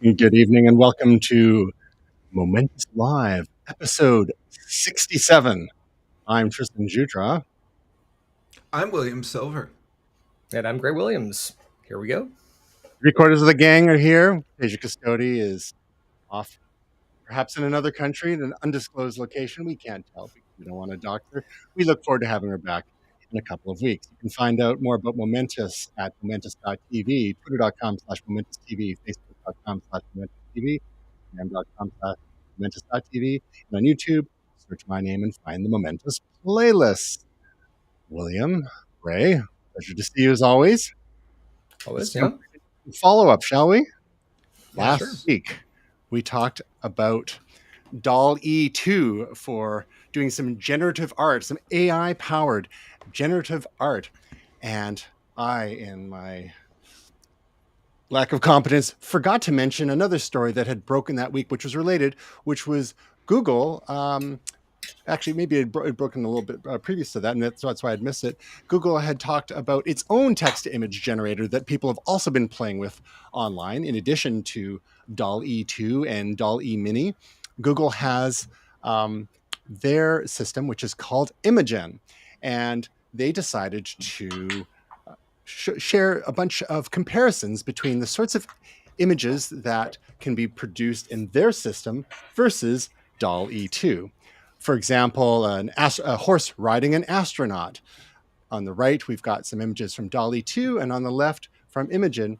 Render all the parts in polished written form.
Good evening and welcome to Momentous Live, episode 67. I'm Tristan Jutra. I'm William Silver. And I'm Gray Williams. Here we go. Three-quarters of the gang are here. Asia Custody is off, perhaps in another country, in an undisclosed location. We can't tell because we don't want to dox her. We look forward to having her back in a couple of weeks. You can find out more about Momentous at momentous.tv, twitter.com/momentoustv, facebook.com/momentoustv, instagram.com/momentous.tv, and on YouTube, search my name and find the Momentous playlist. William, Ray, pleasure to see you as always. Always, Let's follow up, shall we? Yeah, Last week, we talked about DALL-E 2 for doing some generative art, some AI-powered generative art. And I, in my lack of competence, forgot to mention another story that had broken that week, which was related, which was Google. Actually, maybe it had broken a little bit previous to that, and that's why I'd missed it. Google had talked about its own text-to-image generator that people have also been playing with online, in addition to DALL-E 2 and DALL-E Mini. Google has their system, which is called Imogen, and they decided to share a bunch of comparisons between the sorts of images that can be produced in their system versus DALL-E 2. For example, a horse riding an astronaut. On the right, we've got some images from DALL-E 2, and on the left from Imogen.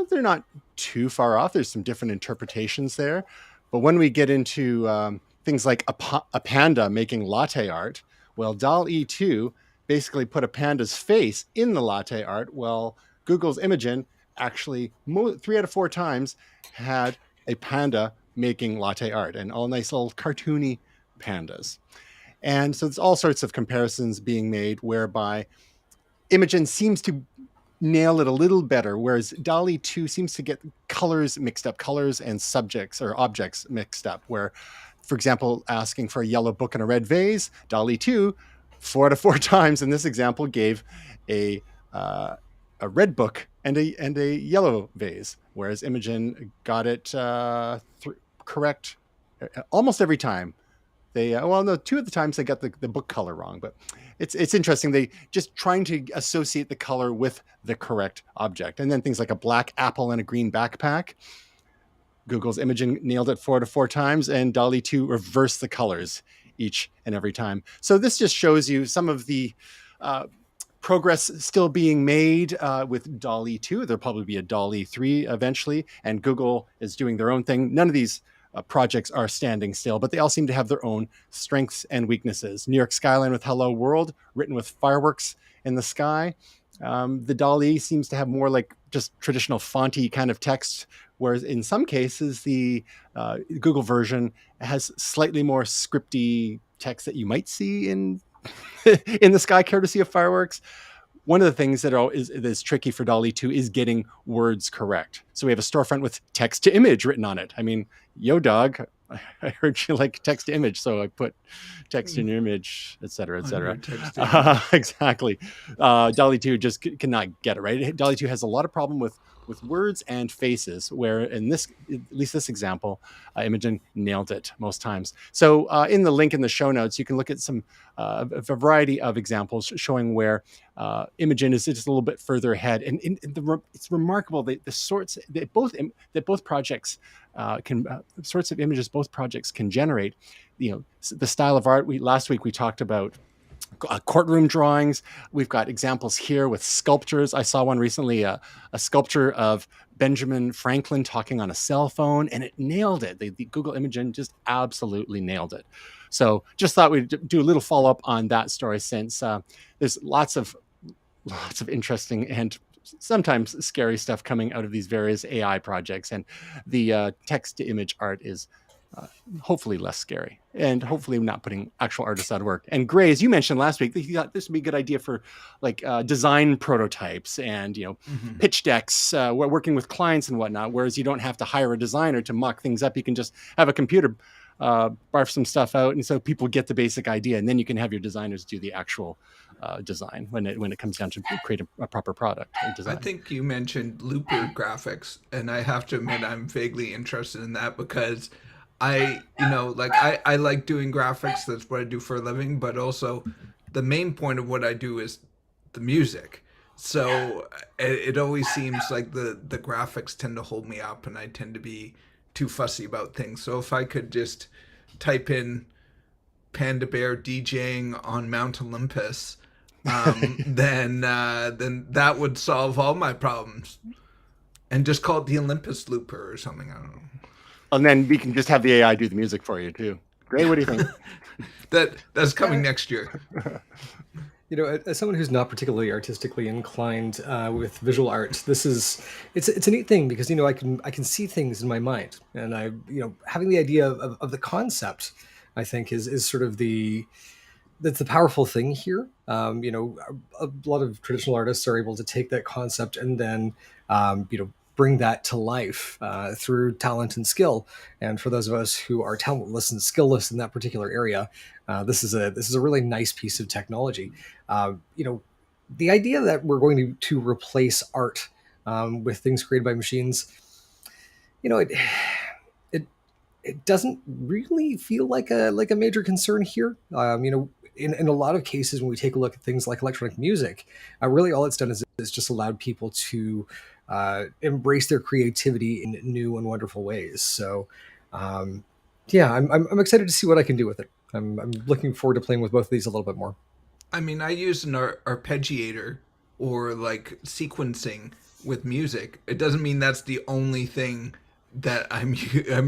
They're not too far off. There's some different interpretations there. But when we get into things like a panda making latte art, well, DALL-E 2 basically put a panda's face in the latte art. Well, Google's Imogen actually 3 out of 4 times had a panda making latte art, and all nice little cartoony pandas. And so there's all sorts of comparisons being made whereby Imogen seems to nail it a little better, whereas DALL-E 2 seems to get colors mixed up, colors and subjects or objects mixed up, where, for example, asking for a yellow book in a red vase, DALL-E 2, 4 out of 4 times in this example gave a red book and a yellow vase, whereas Imogen got it correct almost every time. They 2 of the times they got the book color wrong, but it's interesting. They just trying to associate the color with the correct object. And then things like a black apple and a green backpack. Google's Imogen nailed it 4 out of 4 times, and DALL-E 2 reversed the colors each and every time. So this just shows you some of the progress still being made with DALL-E 2. There'll probably be a DALL-E 3 eventually, and Google is doing their own thing. None of these projects are standing still, but they all seem to have their own strengths and weaknesses. New York skyline with Hello World, written with fireworks in the sky. The DALL-E seems to have more like just traditional fonty kind of text, whereas in some cases, the Google version has slightly more scripty text that you might see in in the sky, courtesy of fireworks. One of the things that is tricky for DALL-E 2 is getting words correct. So we have a storefront with text to image written on it. I mean, yo, dog, I heard you like text to image, so I put text in your image, et cetera, et cetera. Exactly. DALL-E 2 just cannot get it right. DALL-E 2 has a lot of problem with words and faces, where in this, at least this example, Imogen nailed it most times. So in the link in the show notes, you can look at some a variety of examples showing where Imogen is just a little bit further ahead, and it's remarkable the sorts that both projects sorts of images both projects can generate. The style of art. Last week we talked about courtroom drawings. We've got examples here with sculptures. I saw one recently, a sculpture of Benjamin Franklin talking on a cell phone, and it nailed it. The Google Imogen just absolutely nailed it. So just thought we'd do a little follow-up on that story, since there's lots of interesting and sometimes scary stuff coming out of these various AI projects, and the text-to-image art is hopefully less scary, and hopefully not putting actual artists out of work. And Gray, as you mentioned last week, you thought this would be a good idea for like design prototypes and pitch decks, working with clients and whatnot. Whereas you don't have to hire a designer to mock things up; you can just have a computer barf some stuff out, and so people get the basic idea, and then you can have your designers do the actual design when it comes down to create a proper product or I design. think you mentioned Looper graphics, and I have to admit I'm vaguely interested in that because I like doing graphics. That's what I do for a living, but also the main point of what I do is the music. So it always seems like the graphics tend to hold me up, and I tend to be too fussy about things. So if I could just type in Panda Bear DJing on Mount Olympus, then that would solve all my problems. And just call it the Olympus Looper or something. I don't know. And then we can just have the AI do the music for you too. Gray, what do you think? That's coming next year. As someone who's not particularly artistically inclined with visual art, it's a neat thing because I can see things in my mind, and having the idea of the concept, I think is sort of that's the powerful thing here. A lot of traditional artists are able to take that concept and then bring that to life through talent and skill. And for those of us who are talentless and skillless in that particular area, this is a really nice piece of technology. The idea that we're going to replace art with things created by machines, it doesn't really feel like a major concern here. In a lot of cases, when we take a look at things like electronic music, really all it's done is just allowed people to embrace their creativity in new and wonderful ways. So, I'm excited to see what I can do with it. I'm looking forward to playing with both of these a little bit more. I mean, I use an arpeggiator or like sequencing with music. It doesn't mean that's the only thing that I'm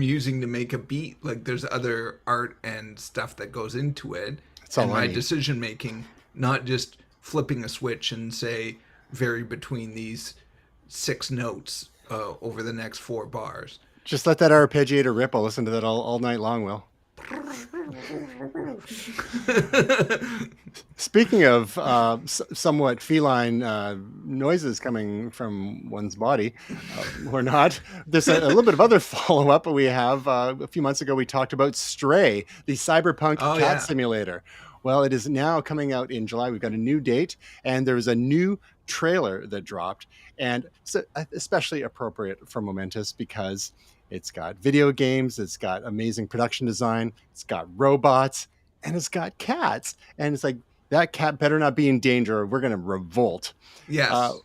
using to make a beat. Like there's other art and stuff that goes into it. That's all and I my need. decision making, not just flipping a switch and say vary between these 6 notes over the next 4 bars. Just let that arpeggiator rip. I'll listen to that all night long, Will. Speaking of somewhat feline noises coming from one's body, or not, there's a little bit of other follow-up we have. A few months ago, we talked about Stray, the cyberpunk cat simulator. Well, it is now coming out in July. We've got a new date, and there's a new trailer that dropped, and so especially appropriate for Momentous because it's got video games, it's got amazing production design, it's got robots, and it's got cats. And it's like, that cat better not be in danger or we're going to revolt. Yes.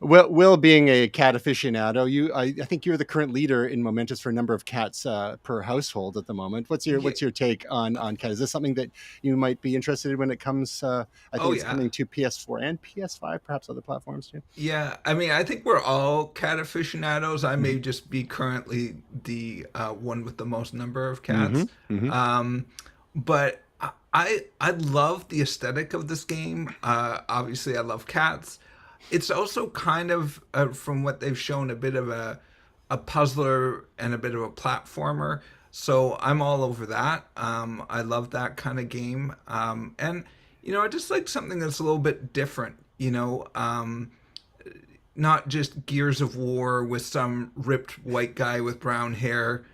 Will, being a cat aficionado, I think you're the current leader in Momentous for a number of cats per household at the moment. What's your take on cat? Is this something that you might be interested in when it comes? I think it's coming to PS4 and PS5, perhaps other platforms too. Yeah, I mean, I think we're all cat aficionados. I may just be currently the one with the most number of cats. But I love the aesthetic of this game. Obviously, I love cats. It's also kind of, from what they've shown, a bit of a puzzler and a bit of a platformer. So I'm all over that. I love that kind of game. And, I just like something that's a little bit different, not just Gears of War with some ripped white guy with brown hair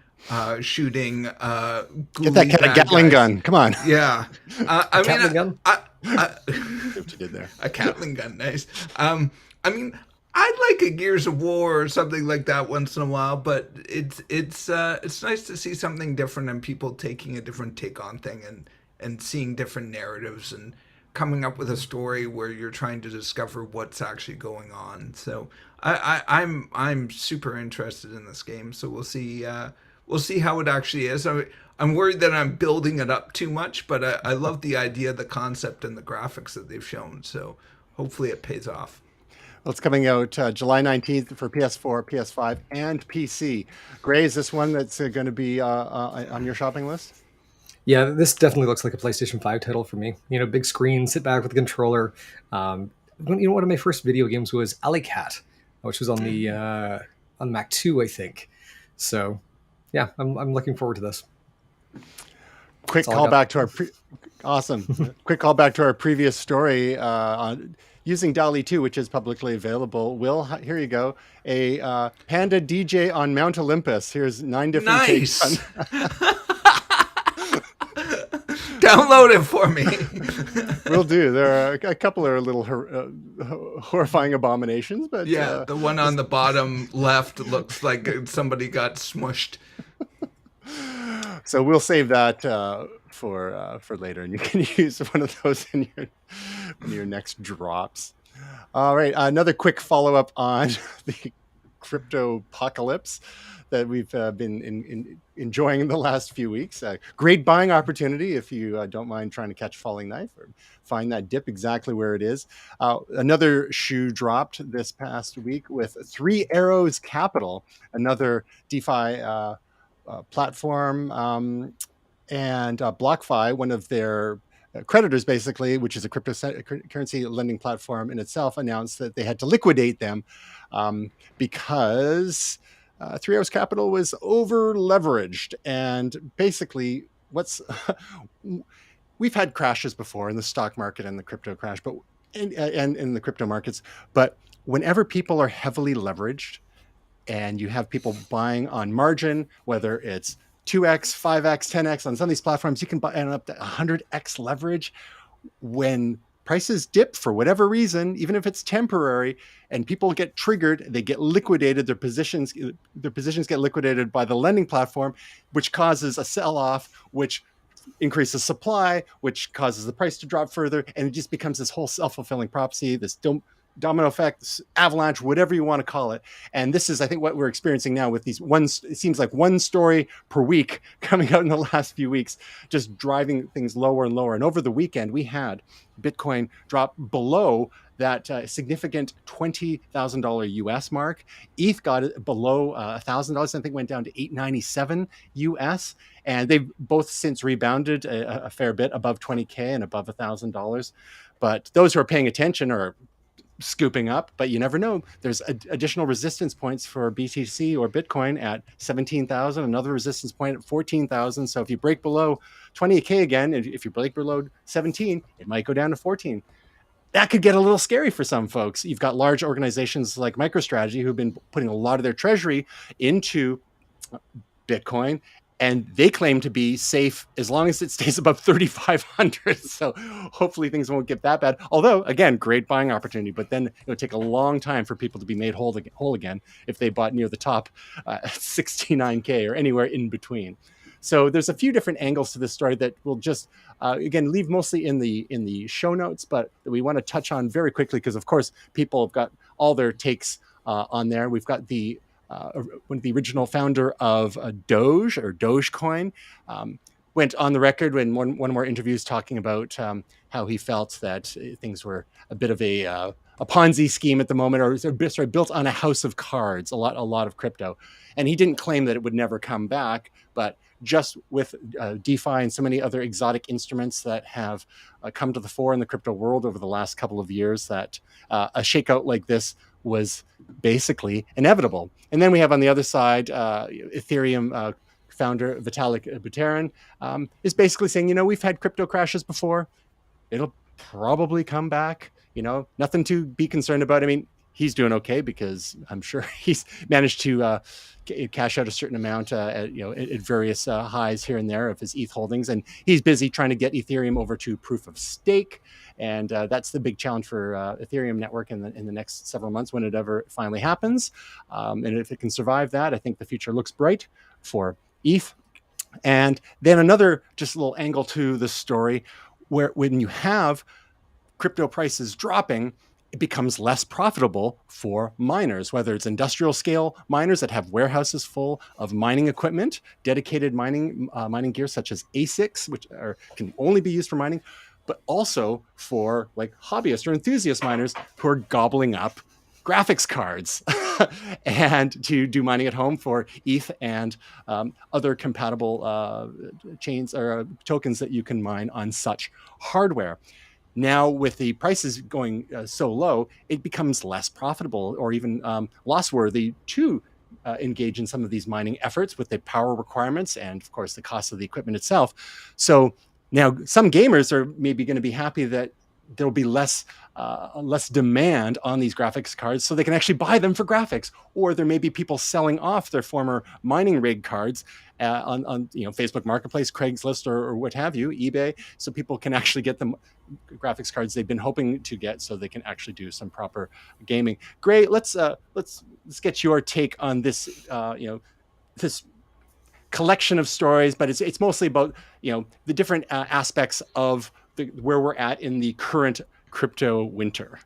shooting get that cat a Gatling gun. Come on. Yeah. Gatling gun? What you did there. A Gatling gun, nice. I mean, I'd like a Gears of War or something like that once in a while, but it's nice to see something different and people taking a different take on thing and seeing different narratives and coming up with a story where you're trying to discover what's actually going on. So I'm super interested in this game. So we'll see how it actually is. I'm worried that I'm building it up too much, but I love the idea, the concept, and the graphics that they've shown. So hopefully it pays off. Well, it's coming out July 19th for PS4, PS5, and PC. Gray, is this one that's going to be on your shopping list? Yeah, this definitely looks like a PlayStation 5 title for me. Big screen, sit back with the controller. One of my first video games was Alley Cat, which was on the Mac 2, I think. So, yeah, I'm looking forward to this. Quick call back to our Quick call back to our previous story. using DALI 2, which is publicly available. Will, here you go. A Panda DJ on Mount Olympus. Here's 9 different takes on. Nice. Download it for me. Will do. There are a couple are a little horrifying abominations, but Yeah, the one on the bottom left looks like somebody got smushed. So we'll save that for later, and you can use one of those in your next drops. All right, another quick follow-up on the crypto apocalypse that we've been enjoying the last few weeks. Great buying opportunity if you don't mind trying to catch a falling knife or find that dip exactly where it is. Another shoe dropped this past week with Three Arrows Capital, another DeFi platform, and BlockFi, one of their creditors, basically, which is a cryptocurrency lending platform in itself, announced that they had to liquidate them because Three Arrows Capital was over leveraged. And basically, we've had crashes before in the stock market and the crypto crash, but and in the crypto markets. But whenever people are heavily leveraged, and you have people buying on margin, whether it's 2x, 5x, 10x on some of these platforms, you can buy up to 100x leverage. When prices dip for whatever reason, even if it's temporary, and people get triggered, they get liquidated, their positions get liquidated by the lending platform, which causes a sell-off, which increases supply, which causes the price to drop further, and it just becomes this whole self-fulfilling prophecy, this domino effect, avalanche, whatever you want to call it. And this is, I think, what we're experiencing now with these it seems like one story per week coming out in the last few weeks, just driving things lower and lower. And over the weekend, we had Bitcoin drop below that significant $20,000 US mark. ETH got it below $1,000. I think went down to $897 US. And they've both since rebounded a fair bit above 20K and above $1,000. But those who are paying attention are scooping up, but you never know. There's additional resistance points for BTC or Bitcoin at 17,000, another resistance point at 14,000. So if you break below 20K again, and if you break below 17, it might go down to 14. That could get a little scary for some folks. You've got large organizations like MicroStrategy who've been putting a lot of their treasury into Bitcoin, and they claim to be safe as long as it stays above 3,500. So hopefully things won't get that bad. Although, again, great buying opportunity, but then it would take a long time for people to be made whole again if they bought near the top 69K or anywhere in between. So there's a few different angles to this story that we'll just, again, leave mostly in the show notes, but that we want to touch on very quickly because, of course, people have got all their takes on there. We've got one of the original founder of Doge or Dogecoin, went on the record in one more interviews talking about how he felt that things were a bit of a Ponzi scheme at the moment, or built on a house of cards, a lot of crypto. And he didn't claim that it would never come back, but just with DeFi and so many other exotic instruments that have come to the fore in the crypto world over the last couple of years, that a shakeout like this was basically inevitable. And then we have on the other side, Ethereum founder Vitalik Buterin is basically saying, we've had crypto crashes before. It'll probably come back. Nothing to be concerned about. I mean, he's doing okay because I'm sure he's managed to cash out a certain amount at various highs here and there of his ETH holdings. And he's busy trying to get Ethereum over to proof of stake. And that's the big challenge for Ethereum network in the next several months when it ever finally happens. And if it can survive that, I think the future looks bright for ETH. And then another just little angle to the story, where when you have crypto prices dropping, it becomes less profitable for miners, whether it's industrial scale miners that have warehouses full of mining equipment, dedicated mining gear such as ASICs, which can only be used for mining, but also for like hobbyist or enthusiast miners who are gobbling up graphics cards and to do mining at home for ETH and other compatible chains or tokens that you can mine on such hardware. Now, with the prices going so low, it becomes less profitable or even loss-worthy to engage in some of these mining efforts with the power requirements and, of course, the cost of the equipment itself. So now some gamers are maybe going to be happy that there'll be less demand on these graphics cards, so they can actually buy them for graphics. Or there may be people selling off their former mining rig cards on Facebook Marketplace, Craigslist, or what have you, eBay, so people can actually get them graphics cards they've been hoping to get, so they can actually do some proper gaming. Gray, let's get your take on this. This collection of stories, but it's mostly about the different aspects of where we're at in the current crypto winter.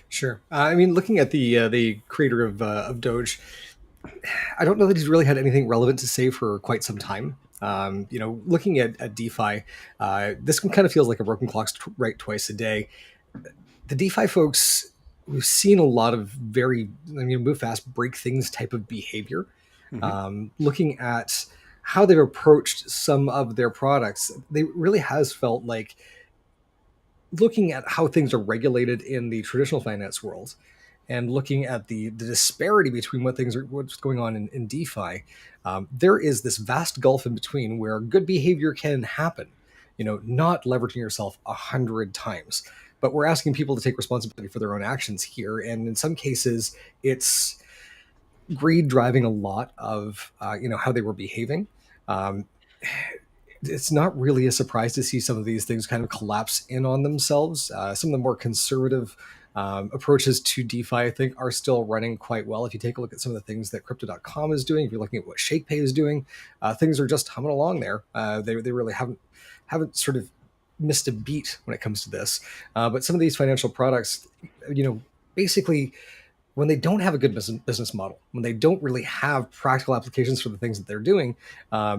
Sure. I mean, looking at the creator of Doge, I don't know that he's really had anything relevant to say for quite some time. Looking at DeFi, this one kind of feels like a broken clock right twice a day. The DeFi folks, we've seen a lot of move fast, break things type of behavior. Looking at how they've approached some of their products, they really has felt like, looking at how things are regulated in the traditional finance world and looking at the disparity between what's going on in DeFi, there is this vast gulf in between where good behavior can happen, not leveraging yourself 100 times. But we're asking people to take responsibility for their own actions here. And in some cases, it's greed driving a lot of, how they were behaving. It's not really a surprise to see some of these things kind of collapse in on themselves. Some of the more conservative approaches to DeFi, I think, are still running quite well. If you take a look at some of the things that Crypto.com is doing, if you're looking at what ShakePay is doing, things are just humming along there. They really haven't sort of missed a beat when it comes to this. But some of these financial products, basically, when they don't have a good business model, when they don't really have practical applications for the things that they're doing,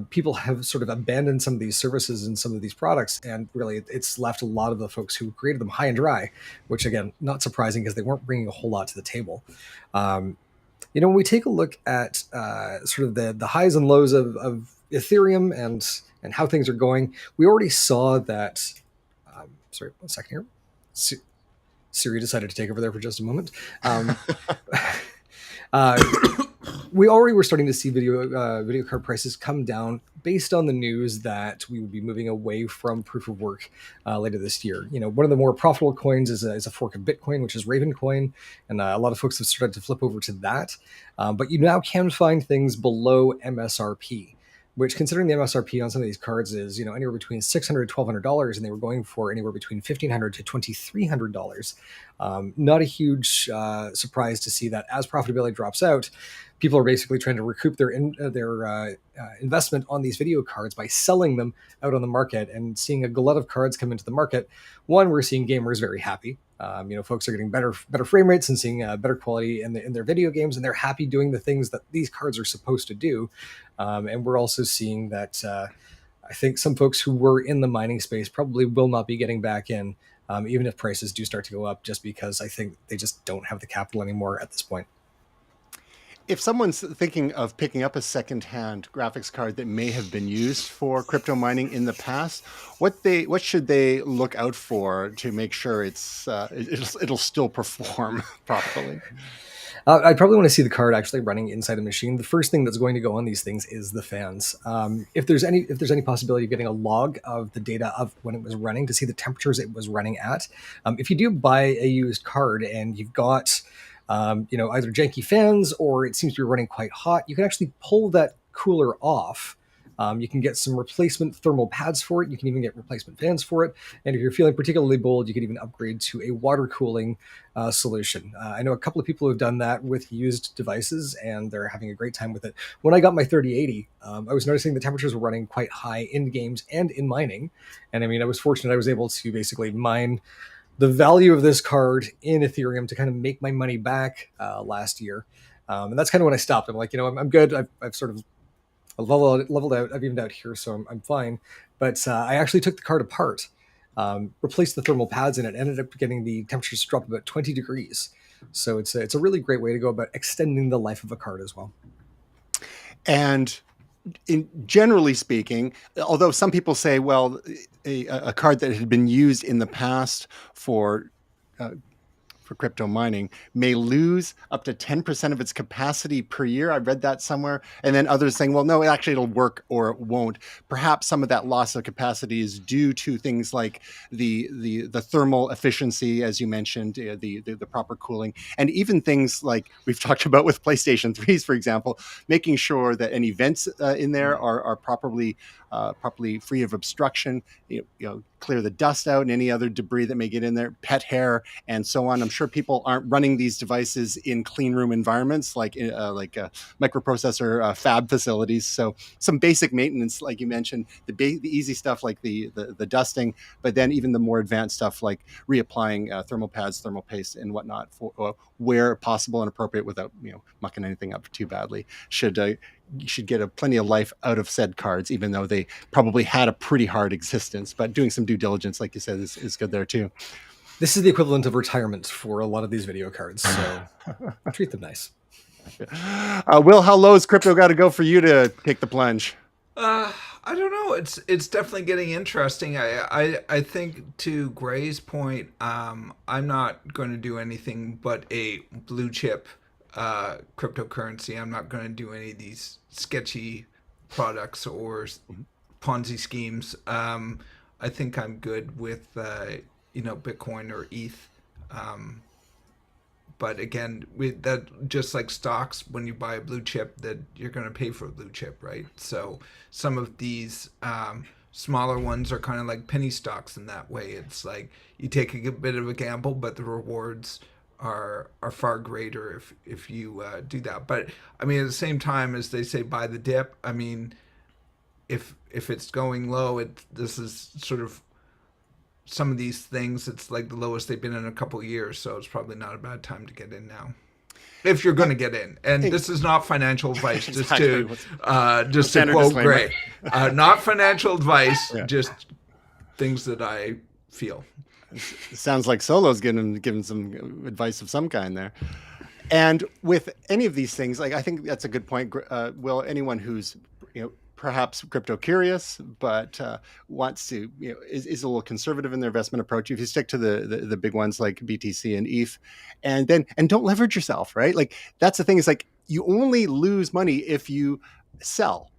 people have sort of abandoned some of these services and some of these products, and really it's left a lot of the folks who created them high and dry, which, again, not surprising because they weren't bringing a whole lot to the table. When we take a look at sort of the highs and lows of Ethereum and how things are going, we already saw that. Sorry, 1 second here. Siri decided to take over there for just a moment. We already were starting to see video card prices come down based on the news that we would be moving away from proof of work later this year. One of the more profitable coins is a fork of Bitcoin, which is Raven Coin, and a lot of folks have started to flip over to that. But you now can find things below MSRP, which, considering the MSRP on some of these cards is, anywhere between $600 to $1,200, and they were going for anywhere between $1,500 to $2,300. Not a huge surprise to see that as profitability drops out, people are basically trying to recoup their investment on these video cards by selling them out on the market and seeing a glut of cards come into the market. One, we're seeing gamers very happy. Folks are getting better frame rates and seeing better quality in their video games, and they're happy doing the things that these cards are supposed to do. And we're also seeing that I think some folks who were in the mining space probably will not be getting back in, even if prices do start to go up, just because I think they just don't have the capital anymore at this point. If someone's thinking of picking up a secondhand graphics card that may have been used for crypto mining in the past, what should they look out for to make sure it'll still perform properly? I'd probably want to see the card actually running inside a machine. The first thing that's going to go on these things is the fans. If there's any possibility of getting a log of the data of when it was running to see the temperatures it was running at, if you do buy a used card and you've got either janky fans or it seems to be running quite hot, you can actually pull that cooler off. You can get some replacement thermal pads for it. You can even get replacement fans for it. And if you're feeling particularly bold, you can even upgrade to a water cooling solution. I know a couple of people who have done that with used devices, and they're having a great time with it. When I got my 3080, I was noticing the temperatures were running quite high in games and in mining. And I was fortunate I was able to basically mine the value of this card in Ethereum to kind of make my money back last year. And that's kind of when I stopped. I'm like, I'm good. I've sort of leveled out. I've evened out here, so I'm fine. But I actually took the card apart, replaced the thermal pads in it, ended up getting the temperatures to drop about 20 degrees. So it's a really great way to go about extending the life of a card as well. And generally speaking, although some people say, well, a card that had been used in the past for for crypto mining may lose up to 10% of its capacity per year. I read that somewhere. And then others saying, well, no, actually it'll work or it won't. Perhaps some of that loss of capacity is due to things like the thermal efficiency, as you mentioned, the proper cooling, and even things like we've talked about with PlayStation 3s, for example, making sure that any vents in there are properly free of obstruction, clear the dust out and any other debris that may get in there, pet hair, and so on. I'm sure people aren't running these devices in clean room environments like microprocessor fab facilities. So some basic maintenance, like you mentioned, the easy stuff like the dusting, but then even the more advanced stuff like reapplying thermal pads, thermal paste, and whatnot for where possible and appropriate without mucking anything up too badly. You should get plenty of life out of said cards, even though they probably had a pretty hard existence. But doing some due diligence, like you said, is good there too. This is the equivalent of retirement for a lot of these video cards, so treat them nice. Will, how low has crypto got to go for you to take the plunge? I don't know. It's definitely getting interesting. I think to Gray's point, I'm not going to do anything but a blue chip cryptocurrency. I'm not going to do any of these sketchy products or Ponzi schemes. I think I'm good with Bitcoin or ETH. But again, that just like stocks, when you buy a blue chip, that you're going to pay for a blue chip, right? So some of these smaller ones are kind of like penny stocks in that way. It's like you take a bit of a gamble, but the rewards are far greater if you do that. But I mean, at the same time, as they say, buy the dip. I mean, if it's going low, this is sort of some of these things. It's like the lowest they've been in a couple of years, so it's probably not a bad time to get in now, if you're going to get in. And this is not financial advice, just to quote Gray, not financial advice, just things that I feel. It sounds like Solo's giving some advice of some kind there. And with any of these things, like I think that's a good point. Will, anyone who's perhaps crypto curious, but wants to is a little conservative in their investment approach, if you stick to the big ones like BTC and ETH, and don't leverage yourself, right? Like that's the thing, is like you only lose money if you sell,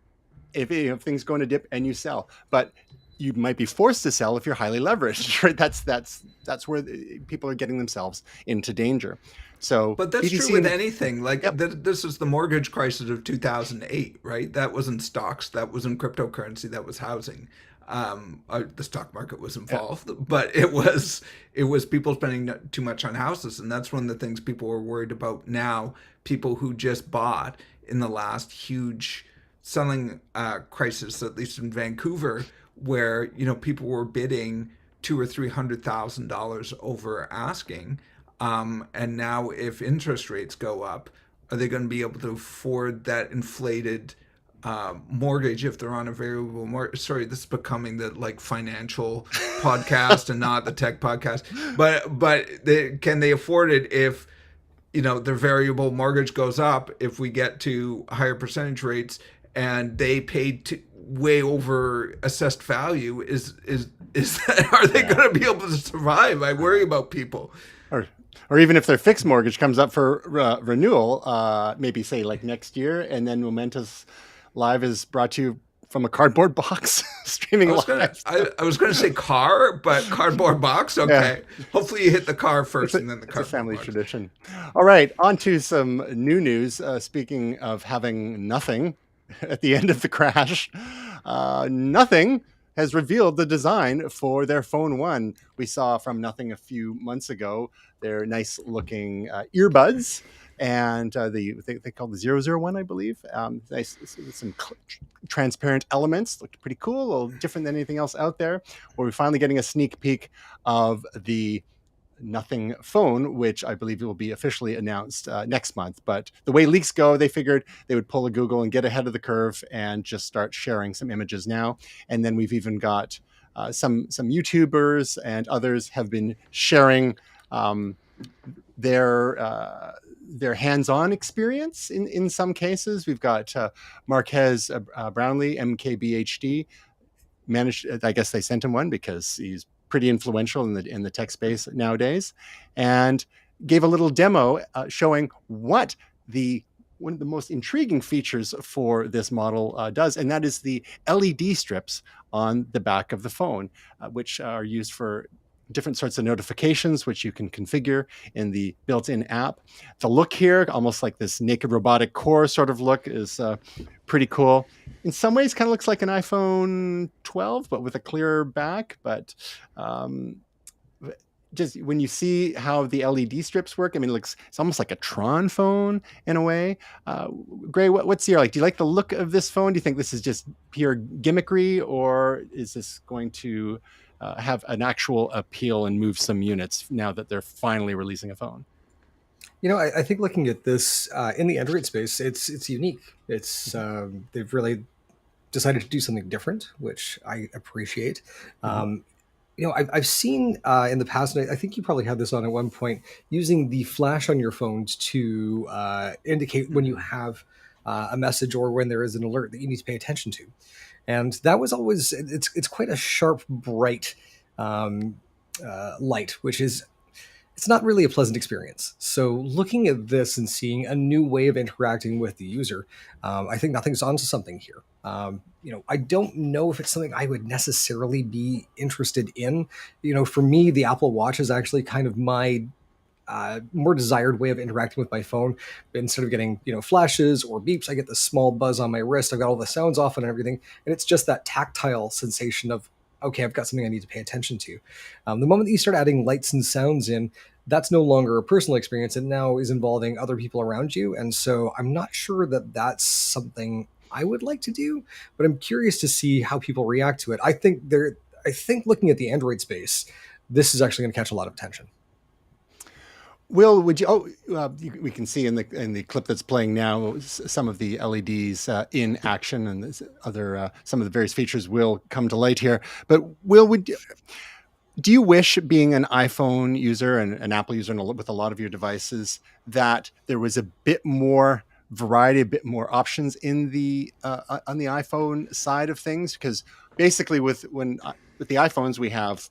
if things go in a dip and you sell, but you might be forced to sell if you're highly leveraged, right? That's where people are getting themselves into danger. So, but that's true with anything. Like this is the mortgage crisis of 2008, right? That wasn't stocks, that wasn't cryptocurrency, that was housing. The stock market was involved, but it was people spending too much on houses, and that's one of the things people are worried about now. People who just bought in the last huge selling crisis, at least in Vancouver, where people were bidding $200,000 or $300,000 over asking, and now if interest rates go up, are they going to be able to afford that inflated mortgage if they're on a variable mortgage? Sorry, this is becoming the financial podcast and not the tech podcast. But can they afford it if their variable mortgage goes up, if we get to higher percentage rates, and they paid way over assessed value? Is that, are they going to be able to survive? I worry about people. Or even if their fixed mortgage comes up for renewal, maybe say like next year, and then Momentous Live is brought to you from a cardboard box streaming live. I was going to say car, but cardboard box. Okay. Yeah. Hopefully you hit the car first and then the cardboard. It's a family box. Tradition. All right. On to some new news. Speaking of having nothing at the end of the crash, Nothing has revealed the design for their Phone 1. We saw from Nothing a few months ago their nice looking earbuds, and they call the 001, I believe. Nice, some transparent elements, looked pretty cool, a little different than anything else out there. We're finally getting a sneak peek of the Nothing phone, which I believe will be officially announced next month. But the way leaks go, they figured they would pull a Google and get ahead of the curve and just start sharing some images now. And then we've even got some YouTubers and others have been sharing their hands-on experience in some cases. We've got Marquez Brownlee, MKBHD, managed. I guess they sent him one because he's pretty influential in the tech space nowadays, and gave a little demo showing what one of the most intriguing features for this model does, and that is the LED strips on the back of the phone, which are used for different sorts of notifications, which you can configure in the built-in app. The look here, almost like this naked robotic core sort of look, is pretty cool. In some ways, kind of looks like an iPhone 12, but with a clearer back. But just when you see how the LED strips work, I mean, it's almost like a Tron phone in a way. Gray, what's your like? Do you like the look of this phone? Do you think this is just pure gimmickry, or is this going to have an actual appeal and move some units now that they're finally releasing a phone? I think looking at this in the Android space, it's unique. It's they've really decided to do something different, which I appreciate. I've seen in the past, and I think you probably had this on at one point, using the flash on your phones to indicate when you have a message or when there is an alert that you need to pay attention to. And that was always, it's quite a sharp, bright light, which is, it's not really a pleasant experience. So looking at this and seeing a new way of interacting with the user, I think nothing's onto something here. I don't know if it's something I would necessarily be interested in. For me, the Apple Watch is actually kind of my more desired way of interacting with my phone. Instead of getting flashes or beeps, I get this small buzz on my wrist. I've got all the sounds off and everything, and it's just that tactile sensation of, okay, I've got something I need to pay attention to. The moment that you start adding lights and sounds in, that's no longer a personal experience. It now is involving other people around you. And so I'm not sure that that's something I would like to do, but I'm curious to see how people react to it. I think looking at the Android space, this is actually going to catch a lot of attention. Will, would you? We can see in the clip that's playing now some of the LEDs in action, and some of the various features will come to light here. But Will, do you wish, being an iPhone user and an Apple user with a lot of your devices, that there was a bit more variety, a bit more options in the on the iPhone side of things? Because basically, with the iPhones, we have,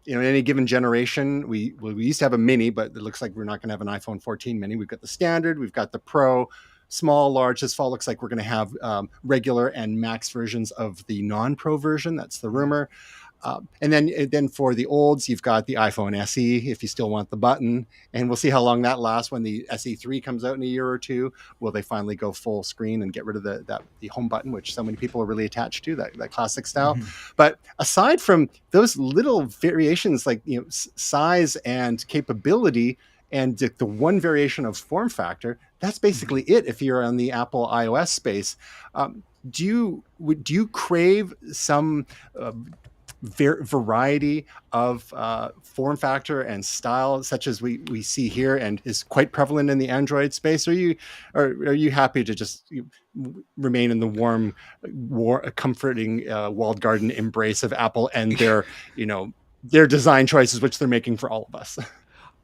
in any given generation, we used to have a mini, but it looks like we're not going to have an iPhone 14 mini. We've got the standard, we've got the Pro, small, large. This fall looks like we're going to have regular and max versions of the non-Pro version. That's the rumor. And then for the olds, you've got the iPhone SE, if you still want the button. And we'll see how long that lasts when the SE3 comes out in a year or two. Will they finally go full screen and get rid of the home button, which so many people are really attached to, that classic style? Mm-hmm. But aside from those little variations, like size and capability, and the one variation of form factor, that's basically it if you're on the Apple iOS space. Do you crave some variety of form factor and style, such as we see here and is quite prevalent in the Android space? Are you happy to just remain in the warm, comforting walled garden embrace of Apple and their design choices, which they're making for all of us?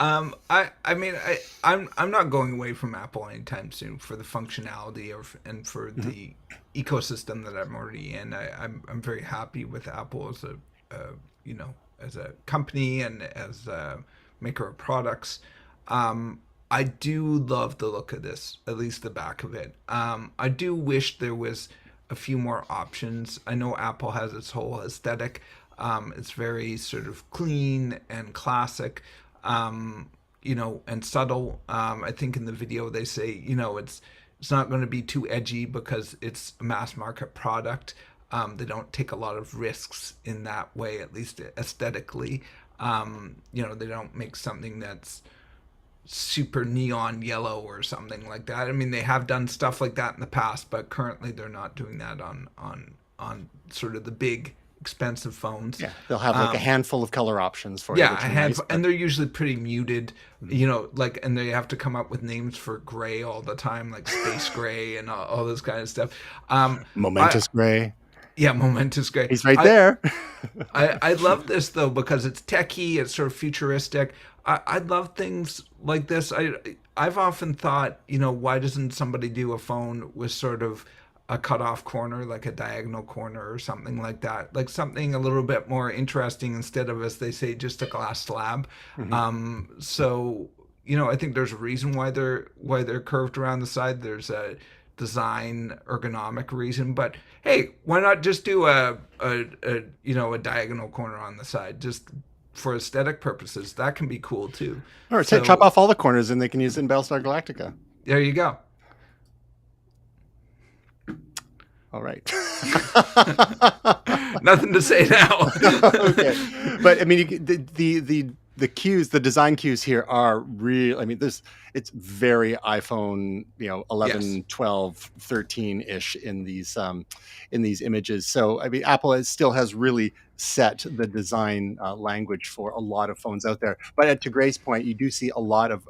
I'm not going away from Apple anytime soon for the functionality and for mm-hmm. the ecosystem that I'm already in. I'm very happy with Apple as a company and as a maker of products. I do love the look of this, at least the back of it. I do wish there was a few more options. I know Apple has its whole aesthetic. It's very sort of clean and classic. And subtle. I think in the video they say, it's not going to be too edgy because it's a mass market product. They don't take a lot of risks in that way, at least aesthetically. They don't make something that's super neon yellow or something like that. I mean, they have done stuff like that in the past, but currently they're not doing that on sort of the big expensive phones. Yeah, they'll have like a handful of color options for you. Yeah, a handful, and they're usually pretty muted. Mm-hmm. And they have to come up with names for gray all the time, like space gray and all this kind of stuff. Momentous gray. Yeah, Momentous gray. He's right there. I love this though because it's techie, it's sort of futuristic. I love things like this. I've often thought, why doesn't somebody do a phone with sort of a cutoff corner, like a diagonal corner or something like that, like something a little bit more interesting instead of, as they say, just a glass slab. Mm-hmm. So I think there's a reason why they're curved around the side. There's a design ergonomic reason, but hey, why not just do a diagonal corner on the side just for aesthetic purposes? That can be cool too. Or chop So off all the corners and they can use it in Battlestar Galactica. there you go. All right. Nothing to say now. Okay, but I mean, the cues, the design cues here are real. I mean, it's very iPhone, 11, Yes. 12, 13 ish in these images. So I mean, Apple still has really set the design language for a lot of phones out there. But to Gray's point, you do see a lot of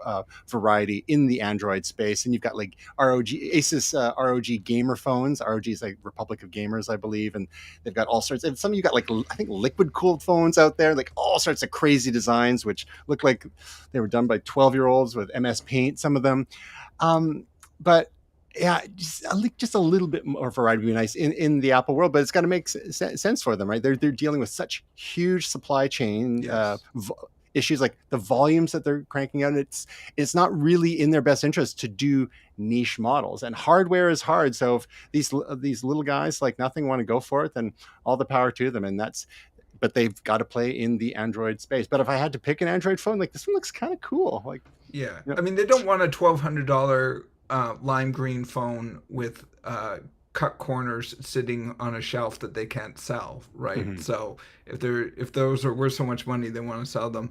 variety in the Android space, and you've got like Asus ROG gamer phones. ROG is like Republic of Gamers, I believe, and they've got all sorts. And some of you got like, I think, liquid cooled phones out there, like all sorts of crazy designs, which look like they were done by 12-year-olds with MS Paint. Some of them, but yeah, just a little bit more variety would be nice in the Apple world, but it's got to make sense for them, right? They're dealing with such huge supply chain Yes. issues, like the volumes that they're cranking out. It's not really in their best interest to do niche models, and hardware is hard. So if these little guys like nothing want to go for it, then all the power to them. But they've got to play in the Android space. But if I had to pick an Android phone, like this one looks kind of cool. Like, Yeah. you know, I mean, they don't want a $1,200 lime green phone with cut corners sitting on a shelf that they can't sell, right? mhm. So if those are worth so much money, they want to sell them.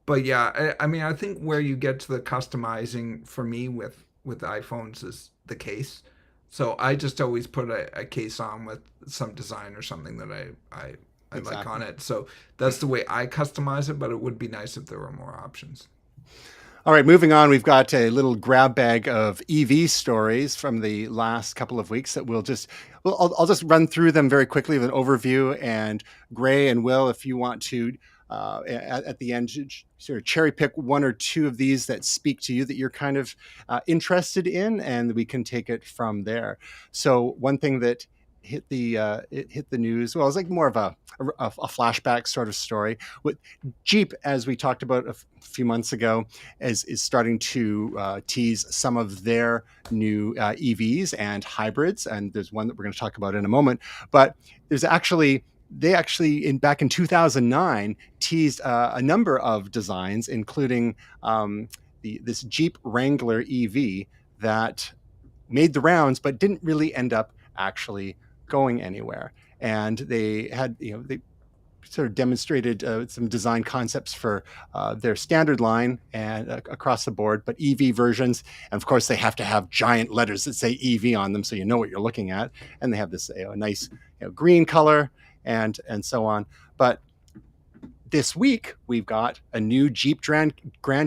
But yeah, I mean, I think where you get to the customizing for me with iPhones is the case. So I just always put a case on with some design or something that I like on Exactly. it. So that's the way I customize it, but it would be nice if there were more options. All right, moving on, we've got a little grab bag of EV stories from the last couple of weeks that I'll just run through them very quickly with an overview. And Gray and Will, if you want to, at the end, sort of cherry pick one or two of these that speak to you that you're kind of interested in, and we can take it from there. So one thing that it hit the news. Well, it's like more of a flashback sort of story with Jeep, as we talked about a few months ago, is starting to tease some of their new EVs and hybrids, and there's one that we're going to talk about in a moment. But there's actually back in 2009 teased a number of designs, including this Jeep Wrangler EV that made the rounds but didn't really end up actually going anywhere. And they sort of demonstrated some design concepts for their standard line and across the board, but EV versions. And of course, they have to have giant letters that say EV on them, so you know what you're looking at. And they have this nice green color and so on. But this week, we've got a new Jeep Grand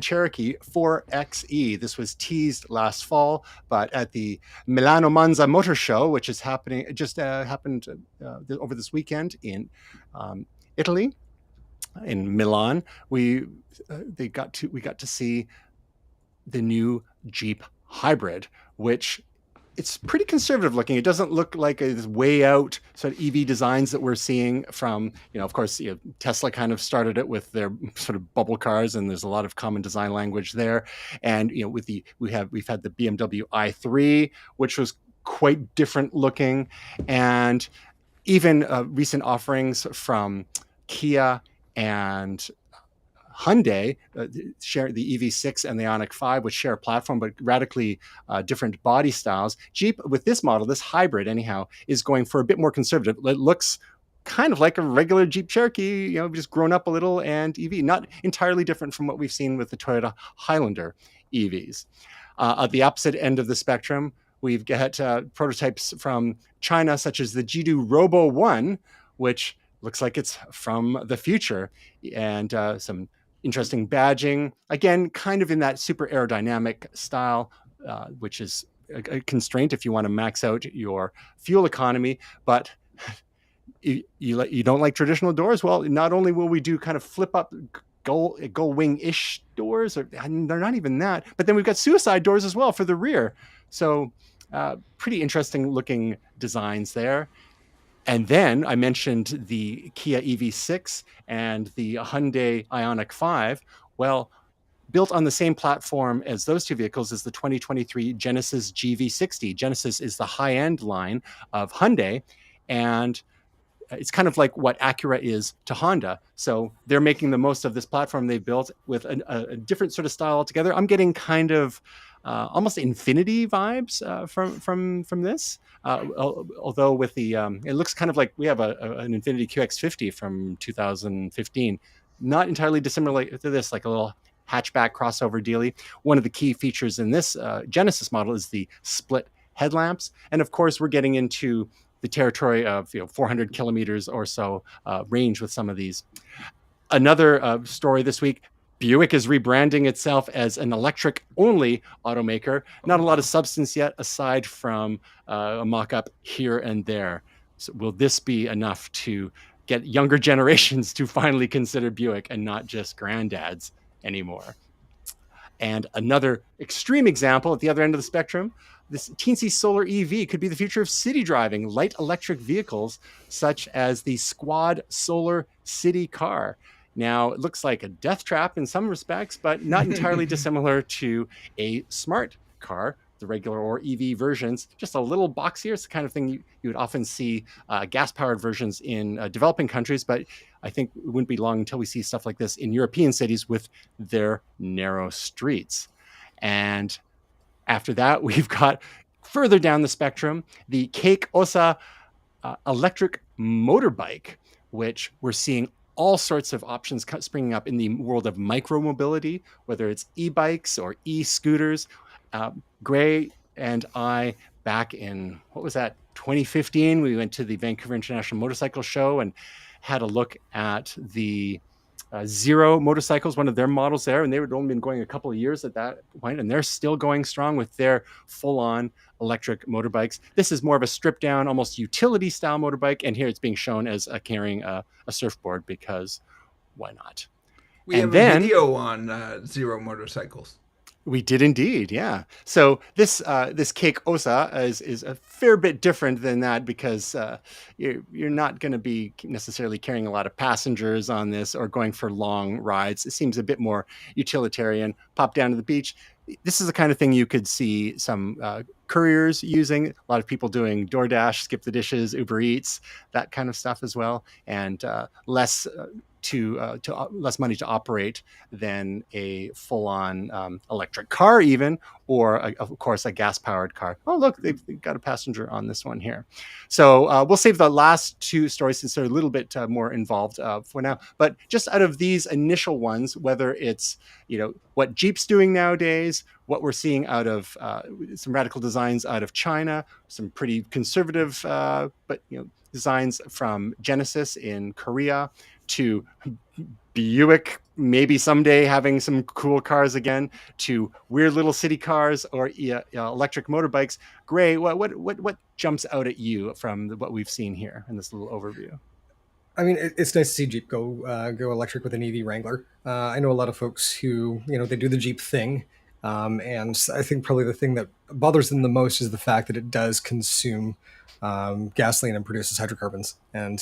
Cherokee 4xe. This was teased last fall, but at the Milano Monza Motor Show, which is happening, happened over this weekend in Italy, in Milan, we got to see the new Jeep hybrid, which it's pretty conservative looking. It doesn't look like this way out sort of EV designs that we're seeing from, of course, Tesla kind of started it with their sort of bubble cars, and there's a lot of common design language there. And we've had the BMW i3, which was quite different looking, and even recent offerings from Kia and Hyundai share the EV6 and the Ioniq 5, which share a platform but radically different body styles. Jeep, with this model, this hybrid anyhow, is going for a bit more conservative. It looks kind of like a regular Jeep Cherokee, just grown up a little, and EV, not entirely different from what we've seen with the Toyota Highlander EVs. At the opposite end of the spectrum, we've got prototypes from China, such as the Jidu Robo 1, which looks like it's from the future, and some interesting badging, again, kind of in that super aerodynamic style, which is a constraint if you want to max out your fuel economy. But you don't like traditional doors? Well, not only will we do kind of flip up gull wing-ish doors, they're not even that, but then we've got suicide doors as well for the rear. So pretty interesting looking designs there. And then I mentioned the Kia EV6 and the Hyundai Ioniq 5. Well, built on the same platform as those two vehicles is the 2023 Genesis GV60. Genesis is the high-end line of Hyundai, and it's kind of like what Acura is to Honda. So they're making the most of this platform they've built with a different sort of style altogether. I'm getting kind of almost Infinity vibes from this. Although with the it looks kind of like we have an Infinity QX50 from 2015, not entirely dissimilar to this, like a little hatchback crossover dealy. One of the key features in this Genesis model is the split headlamps, and of course we're getting into the territory of 400 kilometers or so range with some of these. Another story this week: Buick is rebranding itself as an electric-only automaker. Not a lot of substance yet, aside from a mock-up here and there. So will this be enough to get younger generations to finally consider Buick and not just granddads anymore? And another extreme example at the other end of the spectrum, this teensy solar EV could be the future of city driving, light electric vehicles, such as the Squad Solar City Car. Now, it looks like a death trap in some respects, but not entirely dissimilar to a smart car, the regular or EV versions. Just a little boxier. It's the kind of thing you would often see gas-powered versions in developing countries, but I think it wouldn't be long until we see stuff like this in European cities with their narrow streets. And after that, we've got further down the spectrum, the Cake Osa electric motorbike, which we're seeing all sorts of options springing up in the world of micromobility, whether it's e-bikes or e-scooters. Gray and I, back in, 2015, we went to the Vancouver International Motorcycle Show and had a look at the Zero motorcycles, one of their models there, and they had only been going a couple of years at that point, and they're still going strong with their full-on electric motorbikes. This is more of a stripped-down, almost utility-style motorbike, and here it's being shown as carrying a surfboard, because why not? We have a video on Zero motorcycles. We did indeed, yeah. So this Cake Osa is a fair bit different than that, because you're not going to be necessarily carrying a lot of passengers on this or going for long rides. It seems a bit more utilitarian. Pop down to the beach. This is the kind of thing you could see some couriers using. A lot of people doing DoorDash, Skip the Dishes, Uber Eats, that kind of stuff as well, and less money to operate than a full-on electric car, even, or of course a gas-powered car. Oh, look, they've got a passenger on this one here. So we'll save the last two stories since they're a little bit more involved for now. But just out of these initial ones, whether it's what Jeep's doing nowadays, what we're seeing out of some radical designs out of China, some pretty conservative but designs from Genesis in Korea, to Buick maybe someday having some cool cars again, to weird little city cars or electric motorbikes. Gray, what jumps out at you from what we've seen here in this little overview? I mean, it's nice to see Jeep go electric with an EV Wrangler. I know a lot of folks who they do the Jeep thing, and I think probably the thing that bothers them the most is the fact that it does consume gasoline and produces hydrocarbons. And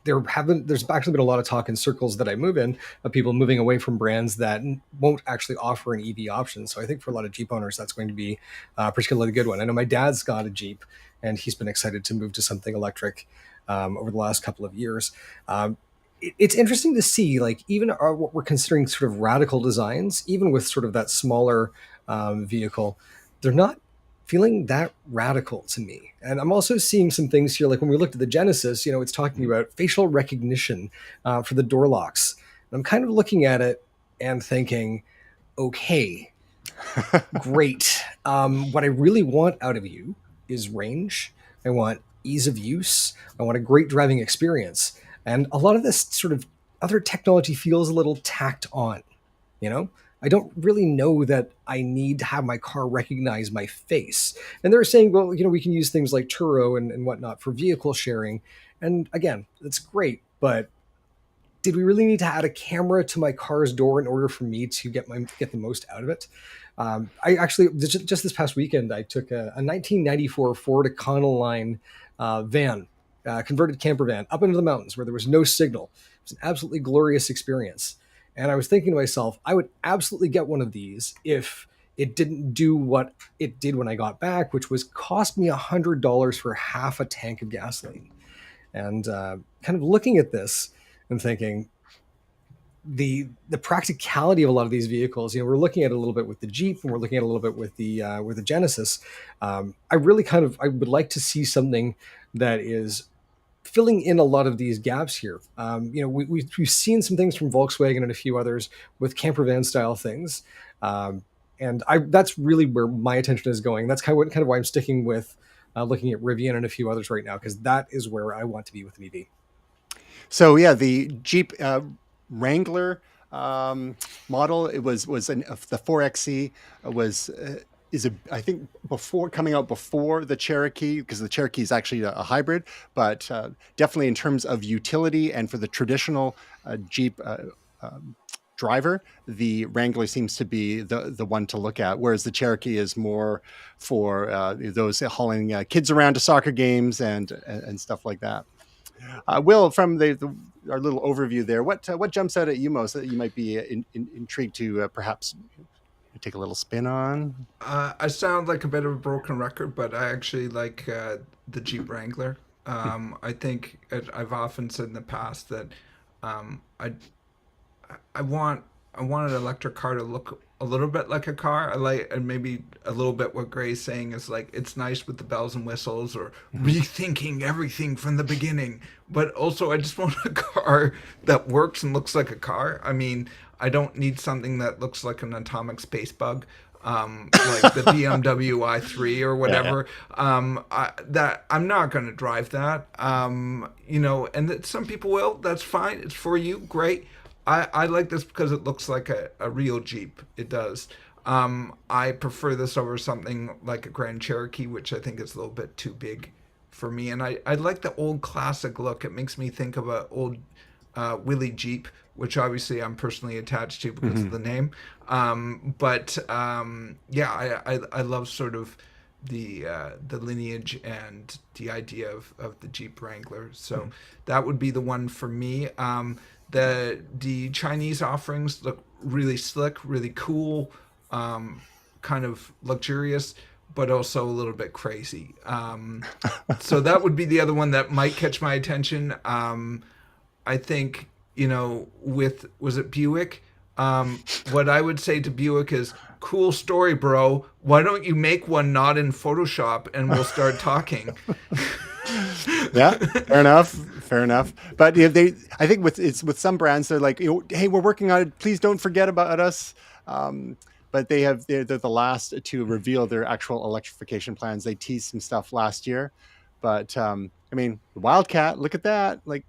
there's actually been a lot of talk in circles that I move in of people moving away from brands that won't actually offer an EV option. So I think for a lot of Jeep owners, that's going to be a particularly good one. I know my dad's got a Jeep, and he's been excited to move to something electric over the last couple of years. It's interesting to see, like, even what we're considering sort of radical designs, even with sort of that smaller vehicle, they're not feeling that radical to me. And I'm also seeing some things here, like when we looked at the Genesis, it's talking about facial recognition for the door locks. And I'm kind of looking at it and thinking, okay, great. What I really want out of you is range. I want ease of use. I want a great driving experience. And a lot of this sort of other technology feels a little tacked on, I don't really know that I need to have my car recognize my face. And they're saying, well, we can use things like Turo and whatnot for vehicle sharing. And again, that's great, but did we really need to add a camera to my car's door in order for me to get the most out of it? I actually, just this past weekend, I took a 1994 Ford Econoline van, converted camper van, up into the mountains where there was no signal. It was an absolutely glorious experience. And I was thinking to myself, I would absolutely get one of these if it didn't do what it did when I got back, which was cost me $100 for half a tank of gasoline. And kind of looking at this and thinking, the practicality of a lot of these vehicles, we're looking at it a little bit with the Jeep, and we're looking at it a little bit with the Genesis. I really I would like to see something that is filling in a lot of these gaps here. We've seen some things from Volkswagen and a few others with camper van style things. And that's really where my attention is going. That's kind of why I'm sticking with looking at Rivian and a few others right now, because that is where I want to be with an EV. So yeah, the Jeep Wrangler model, it was the 4XE was I think coming out before the Cherokee, because the Cherokee is actually a hybrid, but definitely in terms of utility and for the traditional Jeep driver, the Wrangler seems to be the one to look at, whereas the Cherokee is more for those hauling kids around to soccer games and stuff like that. Will, from our little overview there, what jumps out at you most that you might be intrigued to perhaps take a little spin on? I sound like a bit of a broken record, but I actually like the Jeep Wrangler. I think I've often said in the past that I want an electric car to look a little bit like a car. I like, and maybe a little bit what Gray's saying is like, it's nice with the bells and whistles or rethinking everything from the beginning. But also I just want a car that works and looks like a car. I mean, I don't need something that looks like an atomic space bug. Like the BMW i3 or whatever. That I'm not going to drive that. And that some people will. That's fine. It's for you. Great. I like this because it looks like a real Jeep. It does. I prefer this over something like a Grand Cherokee, which I think is a little bit too big for me. And I like the old classic look. It makes me think of an old Willie Jeep, which obviously I'm personally attached to because of the name. Yeah, I love sort of the lineage and the idea of the Jeep Wrangler. So that would be the one for me. The Chinese offerings look really slick, really cool, kind of luxurious, but also a little bit crazy. So that would be the other one that might catch my attention. I think, was it Buick? What I would say to Buick is, cool story, bro. Why don't you make one not in Photoshop and we'll start talking? Yeah, fair enough. But I think with some brands, they're like, hey, we're working on it. Please don't forget about us. But they're the last to reveal their actual electrification plans. They teased some stuff last year, but I mean, Wildcat, look at that. Like,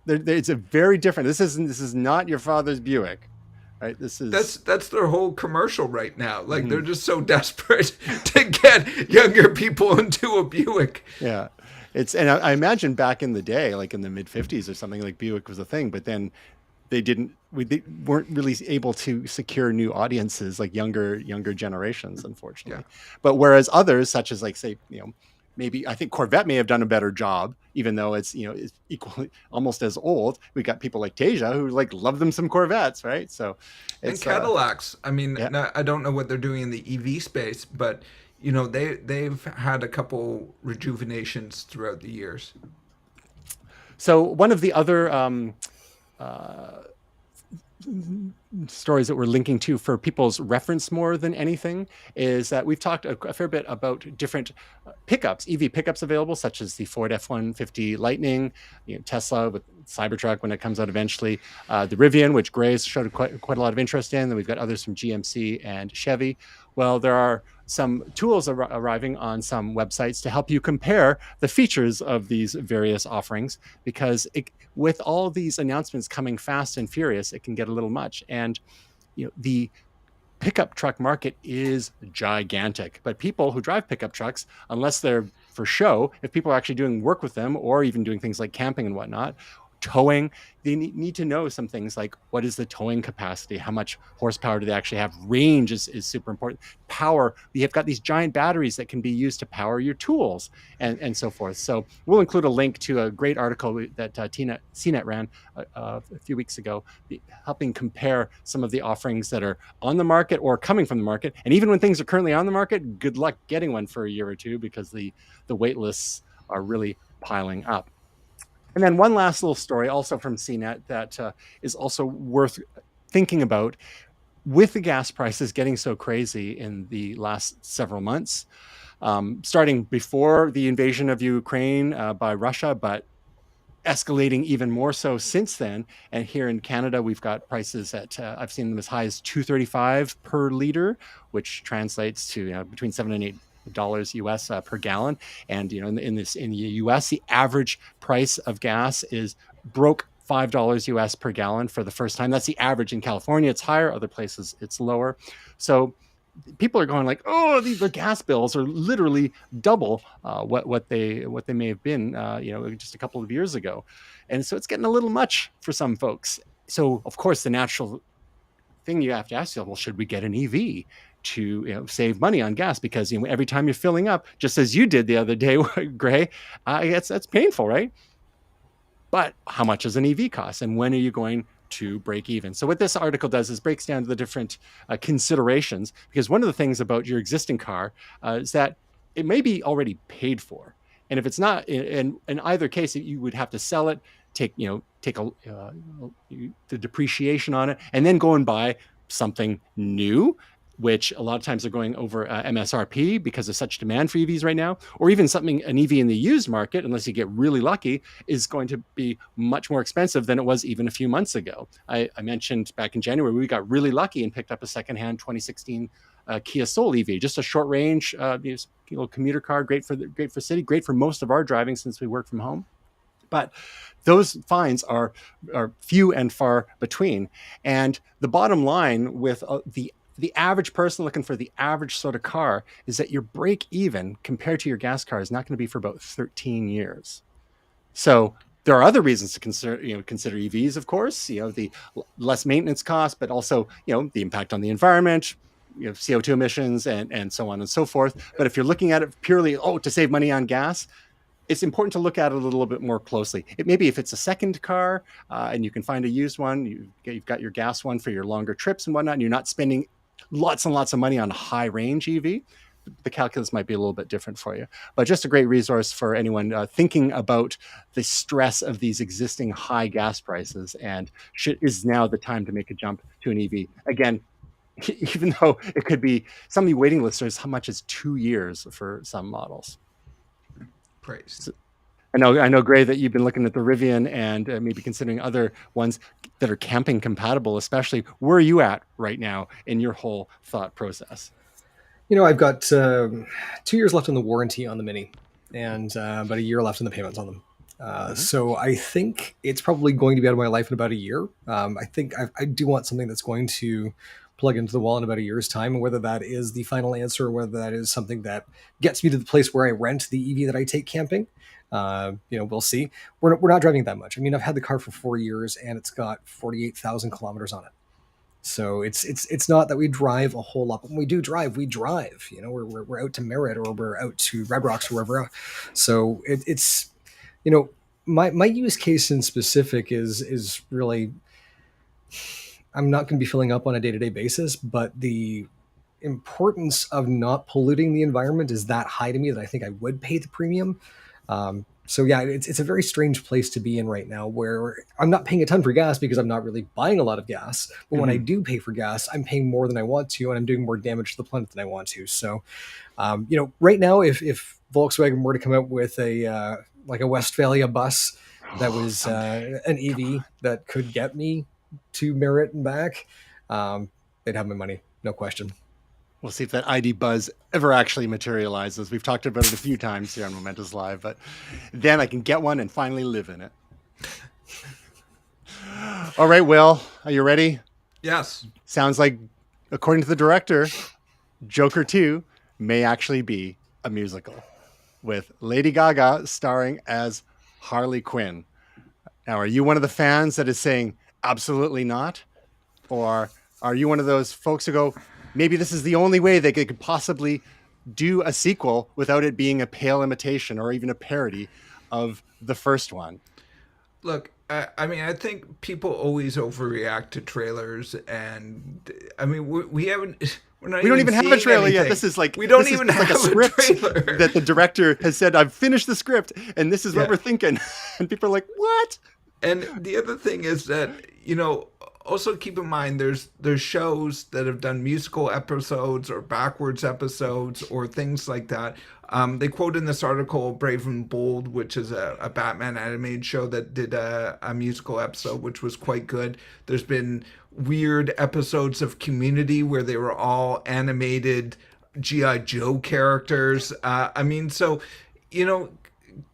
it's a very different. This is not your father's Buick. Right, that's their whole commercial right now. Like they're just so desperate to get younger people into a Buick. Yeah, and I imagine back in the day, like in the mid '50s or something, like Buick was a thing. But then they weren't really able to secure new audiences, like younger generations, unfortunately. Yeah. But whereas others, such as like say maybe I think Corvette may have done a better job, even though it's it's equally almost as old. We got people like Tasia who like love them some Corvettes, right? So and Cadillacs. I mean, I don't know what they're doing in the EV space, but they've had a couple rejuvenations throughout the years. So one of the other stories that we're linking to for people's reference more than anything is that we've talked a fair bit about different pickups, EV pickups available, such as the Ford F-150 Lightning, Tesla with Cybertruck when it comes out eventually, the Rivian, which Gray's showed quite a lot of interest in. Then we've got others from GMC and Chevy. Well, there are some tools arriving on some websites to help you compare the features of these various offerings, because with all these announcements coming fast and furious, it can get a little much. And the pickup truck market is gigantic, but people who drive pickup trucks, unless they're for show, if people are actually doing work with them or even doing things like camping and whatnot, towing. They need to know some things like what is the towing capacity, how much horsepower do they actually have. Range is super important. Power, we have got these giant batteries that can be used to power your tools and so forth. So we'll include a link to a great article that CNET ran a few weeks ago, helping compare some of the offerings that are on the market or coming from the market. And even when things are currently on the market, good luck getting one for a year or two, because the wait lists are really piling up. And then one last little story, also from CNET, that is also worth thinking about. With the gas prices getting so crazy in the last several months, starting before the invasion of Ukraine by Russia, but escalating even more so since then. And here in Canada, we've got prices at I've seen them as high as $2.35 per liter, which translates to between $7 and $8 US per gallon. And in the US, the average price of gas broke $5 US per gallon for the first time. That's the average. In California, it's higher. Other places, it's lower. So people are going like, oh, the gas bills are literally double what they may have been, just a couple of years ago. And so it's getting a little much for some folks. So of course, the natural thing you have to ask yourself, well, should we get an EV to save money on gas? Because every time you're filling up, just as you did the other day, Gray, that's painful, right? But how much does an EV cost, and when are you going to break even? So what this article does is breaks down the different considerations, because one of the things about your existing car is that it may be already paid for. And if it's not, in either case, you would have to sell it, take the depreciation on it, and then go and buy something new, which a lot of times are going over MSRP because of such demand for EVs right now, or even an EV in the used market, unless you get really lucky, is going to be much more expensive than it was even a few months ago. I mentioned back in January, we got really lucky and picked up a secondhand 2016 Kia Soul EV, just a short range commuter car, great for city, great for most of our driving since we work from home. But those finds are few and far between. And the bottom line with the average person looking for the average sort of car is that your break even compared to your gas car is not going to be for about 13 years. So there are other reasons to consider EVs, of course, the less maintenance costs, but also, the impact on the environment, CO2 emissions and so on and so forth. But if you're looking at it purely, to save money on gas, it's important to look at it a little bit more closely. Maybe if it's a second car and you can find a used one, you've got your gas one for your longer trips and whatnot, and you're not spending lots and lots of money on a high range EV, the calculus might be a little bit different for you. But just a great resource for anyone thinking about the stress of these existing high gas prices, and is now the time to make a jump to an EV. Again, even though it could be, some of the waiting lists are as much as 2 years for some models. Praise. I know, Gray, that you've been looking at the Rivian and maybe considering other ones that are camping compatible, especially. Where are you at right now in your whole thought process? I've got 2 years left on the warranty on the Mini, and about a year left in the payments on them. So I think it's probably going to be out of my life in about a year. I think I do want something that's going to plug into the wall in about a year's time, and whether that is the final answer, or whether that is something that gets me to the place where I rent the EV that I take camping, we'll see. We're not driving that much. I mean, I've had the car for 4 years, and it's got 48,000 kilometers on it. So it's not that we drive a whole lot. But when we do drive, we drive. We're out to Merritt, or we're out to Red Rocks, or wherever. So it's my use case in specific is really, I'm not going to be filling up on a day-to-day basis, but the importance of not polluting the environment is that high to me that I think I would pay the premium. So yeah, it's a very strange place to be in right now, where I'm not paying a ton for gas because I'm not really buying a lot of gas. But when I do pay for gas, I'm paying more than I want to, and I'm doing more damage to the planet than I want to. So, right now, if Volkswagen were to come out with a Westphalia bus that was an EV that could get me to Merritt and back, they'd have my money, no question. We'll see if that ID buzz ever actually materializes. We've talked about it a few times here on Momentous Live, but then I can get one and finally live in it. All right, Will, are you ready? Yes. Sounds like, according to the director, Joker 2 may actually be a musical, with Lady Gaga starring as Harley Quinn. Now, are you one of the fans that is saying absolutely not? Or are you one of those folks who go, maybe this is the only way they could possibly do a sequel without it being a pale imitation or even a parody of the first one? Look, I mean, I think people always overreact to trailers, and I mean, we haven't. We're not We don't even have a trailer anything. yet. This is like we don't this even is have like a script trailer that the director has said, "I've finished the script, and this is what we're thinking." And people are like, "What?" And the other thing is that, also keep in mind there's shows that have done musical episodes or backwards episodes or things like that. They quote in this article Brave and Bold, which is a Batman animated show that did a musical episode, which was quite good. There's been weird episodes of Community where they were all animated G.I. Joe characters. I mean, so,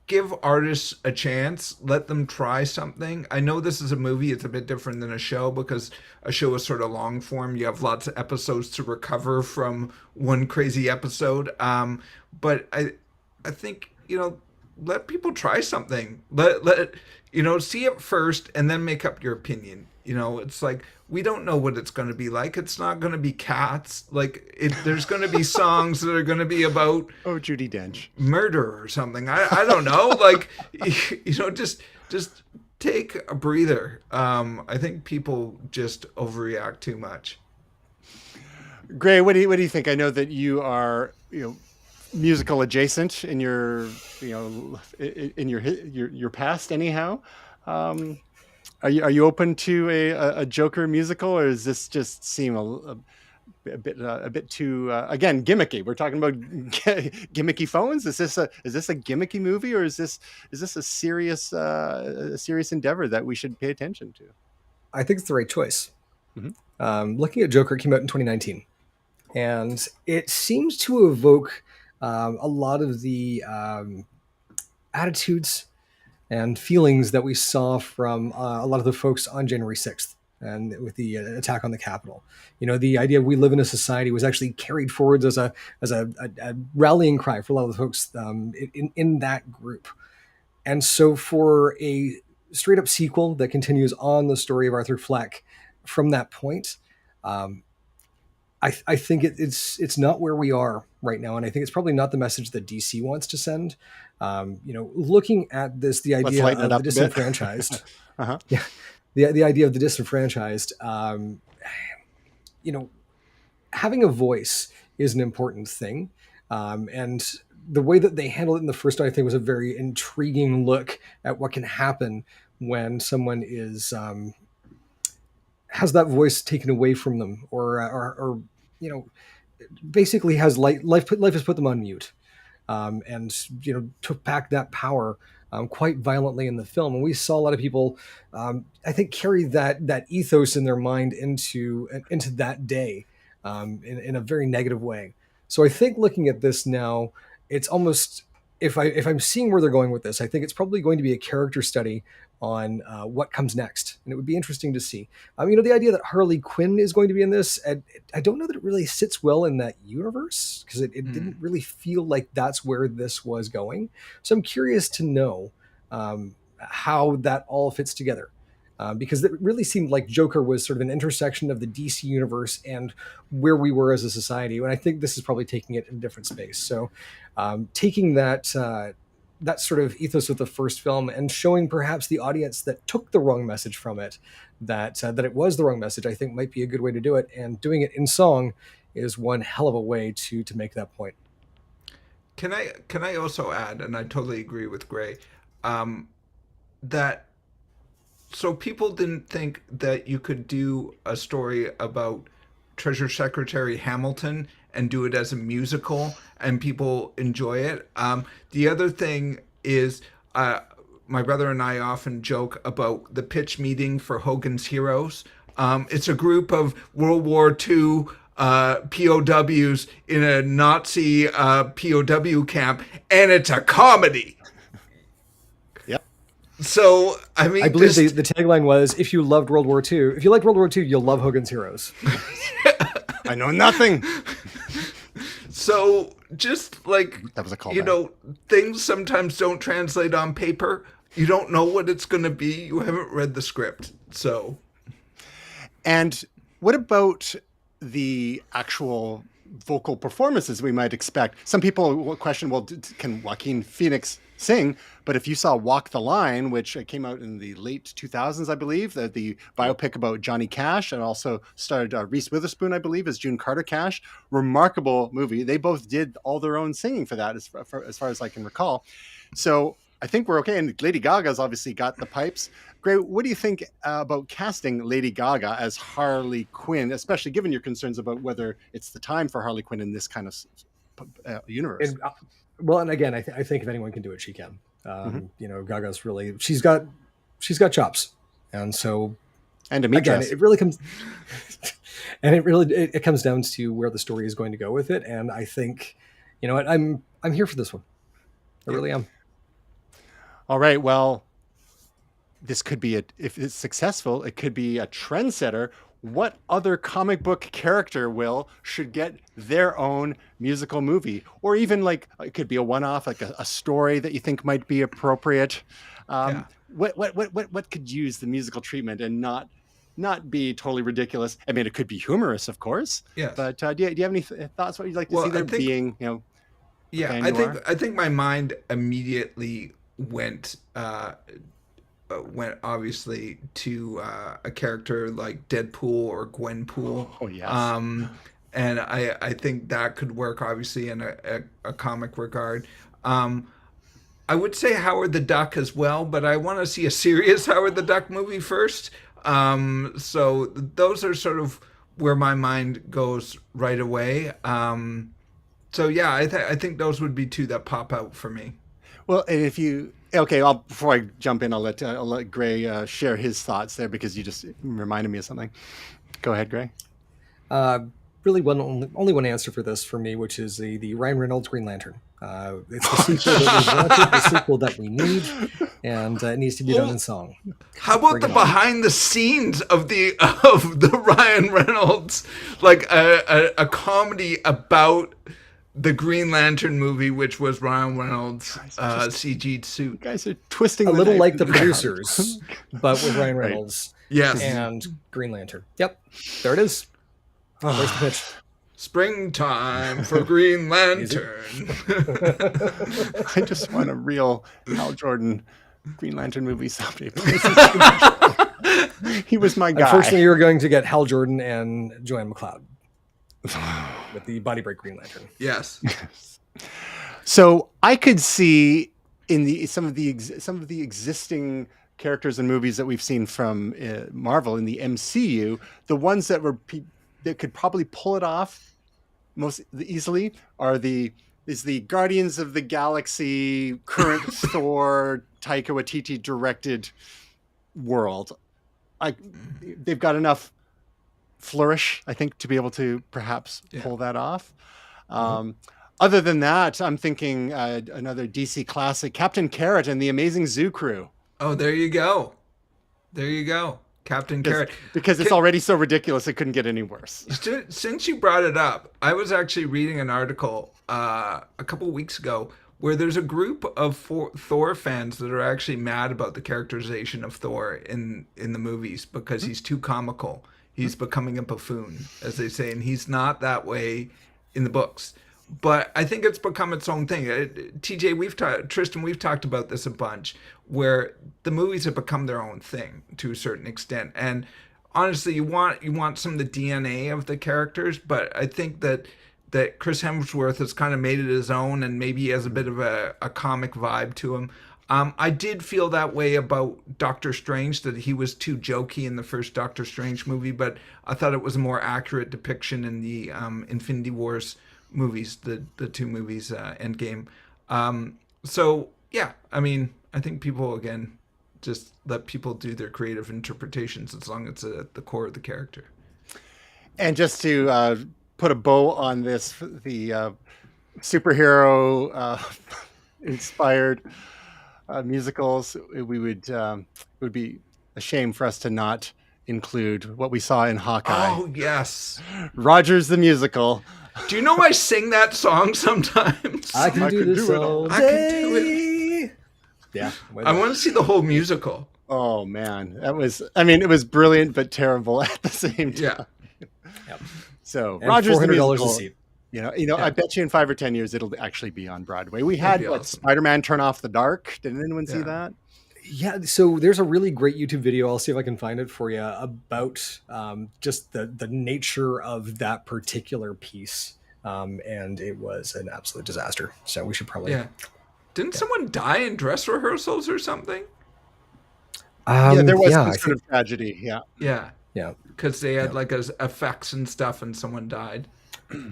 give artists a chance, let them try something. I know this is a movie, it's a bit different than a show because a show is sort of long form. You have lots of episodes to recover from one crazy episode. But I think, let people try something. Let see it first and then make up your opinion. It's like, we don't know what it's going to be like. It's not going to be Cats. There's going to be songs that are going to be about Judi Dench murder or something. I don't know. Just take a breather. I think people just overreact too much. Gray, what do you think? I know that you are musical adjacent in your in your past anyhow. Are you open to a Joker musical, or does this just seem a bit too again gimmicky? We're talking about gimmicky phones. Is this a gimmicky movie, or is this a serious endeavor that we should pay attention to? I think it's the right choice. Mm-hmm. Looking at Joker, it came out in 2019, and it seems to evoke a lot of the attitudes and feelings that we saw from a lot of the folks on January 6th and with the attack on the Capitol. The idea we live in a society was actually carried forwards as a rallying cry for a lot of the folks in that group. And so for a straight up sequel that continues on the story of Arthur Fleck from that point, I think it's not where we are right now, and I think it's probably not the message that DC wants to send. Looking at this, the idea of the disenfranchised, uh-huh. Yeah, the idea of the disenfranchised, having a voice is an important thing, and the way that they handled it in the first one, I think, was a very intriguing look at what can happen when someone has that voice taken away from them, or basically has life has put them on mute, and took back that power quite violently in the film. And we saw a lot of people, I think, carry that ethos in their mind into that day in a very negative way. So I think looking at this now, it's almost, if I'm seeing where they're going with this, I think it's probably going to be a character study on what comes next, and it would be interesting to see. The idea that Harley Quinn is going to be in this, I don't know that it really sits well in that universe, because it didn't really feel like that's where this was going. So I'm curious to know how that all fits together, because it really seemed like Joker was sort of an intersection of the DC universe and where we were as a society. And I think this is probably taking it in a different space. So taking that sort of ethos of the first film and showing perhaps the audience that took the wrong message from it, that it was the wrong message, I think might be a good way to do it. And doing it in song is one hell of a way to make that point. Can I also add, and I totally agree with Gray, that so people didn't think that you could do a story about Treasury Secretary Hamilton and do it as a musical and people enjoy it. The other thing is, my brother and I often joke about the pitch meeting for Hogan's Heroes. It's a group of World War II POWs in a Nazi POW camp, and it's a comedy. Yep. So, I mean, I believe the tagline was, if you loved World War II, if you liked World War II, you'll love Hogan's Heroes. I know nothing. So just like, that was a callback. Things sometimes don't translate on paper. You don't know what it's going to be. You haven't read the script. So, and what about the actual vocal performances we might expect? Some people will question, well, can Joaquin Phoenix sing? But if you saw Walk the Line, which came out in the late 2000s, I believe, the biopic about Johnny Cash, and also starred Reese Witherspoon, I believe, as June Carter Cash. Remarkable movie. They both did all their own singing for that, as far as I can recall. So I think we're okay. And Lady Gaga's obviously got the pipes. Gray, what do you think about casting Lady Gaga as Harley Quinn, especially given your concerns about whether it's the time for Harley Quinn in this kind of universe? Well, and again, I think if anyone can do it, she can. Gaga's really, she's got chops, and so, and a meat again, dress. it really comes, and it comes down to where the story is going to go with it. And I think, you know what, I'm here for this one. I really am. All right. Well, this could be if it's successful, it could be a trendsetter. What other comic book character should get their own musical movie, or even like it could be a one-off, like a story that you think might be appropriate? What could use the musical treatment and not be totally ridiculous? I mean, it could be humorous, of course. Yes. But do you have any thoughts? What you'd like to see there being? Yeah, I think my mind immediately went obviously to a character like Deadpool or Gwenpool. Oh yes. And I think that could work obviously in a comic regard. I would say Howard the Duck as well, but I want to see a serious Howard the Duck movie first. So those are sort of where my mind goes right away. So yeah, I think those would be two that pop out for me. Well, and before I jump in, I'll let Gray share his thoughts there, because you just reminded me of something. Go ahead, Gray. Really, only one answer for this for me, which is the Ryan Reynolds Green Lantern. It's the sequel that we wanted, the sequel that we need, and it needs to be done in song. How about the behind the scenes of the Ryan Reynolds, like a comedy about the Green Lantern movie, which was Ryan Reynolds' CG suit. You guys are twisting a little like the producers, but with Ryan Reynolds. Yes. And Green Lantern. Yep. There it is. Where's the pitch? Springtime for Green Lantern. I just want a real Hal Jordan Green Lantern movie someday. He was my guy. Unfortunately, you were going to get Hal Jordan and Joanne McLeod with the body break Green Lantern. Yes. So I could see in some of the existing characters and movies that we've seen from Marvel in the MCU, the ones that could probably pull it off most easily is the Guardians of the Galaxy current Thor Taika Waititi directed world. They've got enough flourish, I think, to be able to perhaps pull that off. Other than that, I'm thinking another DC classic, Captain Carrot and the Amazing Zoo Crew. Oh, there you go. Captain Carrot. Because it's already so ridiculous, it couldn't get any worse. Since you brought it up, I was actually reading an article a couple weeks ago where there's a group of Thor fans that are actually mad about the characterization of Thor in the movies because he's too comical. He's becoming a buffoon, as they say, and he's not that way in the books. But I think it's become its own thing. TJ, Tristan, we've talked about this a bunch, where the movies have become their own thing to a certain extent. And honestly, you want some of the DNA of the characters, but I think that Chris Hemsworth has kind of made it his own, and maybe he has a bit of a comic vibe to him. I did feel that way about Doctor Strange, that he was too jokey in the first Doctor Strange movie, but I thought it was a more accurate depiction in the Infinity Wars movies, the two movies, Endgame. So yeah, I mean, I think people, again, just let people do their creative interpretations as long as it's at the core of the character. And just to put a bow on this, the superhero inspired musicals, it would be a shame for us to not include what we saw in Hawkeye. Oh yes, Rogers the Musical. Do you know I sing that song sometimes? I can do this all day. Yeah. I want to see the whole musical. Oh man, that was, I mean, it was brilliant but terrible at the same time. Yeah. Yep. So And Rogers the $400 a musical, seat. I Yeah. bet you in 5 or 10 years it'll actually be on Broadway. We That'd had be awesome. Spider-Man Turn Off the Dark. Did anyone see Yeah. that? Yeah, so there's a really great YouTube video. I'll see if I can find it for you about just the nature of that particular piece, and it was an absolute disaster. So we should probably. Yeah. Didn't someone die in dress rehearsals or something? Yeah, there was yeah, some I sort think, of tragedy. Yeah. Yeah. yeah. Because they had Yeah. like effects and stuff, and someone died.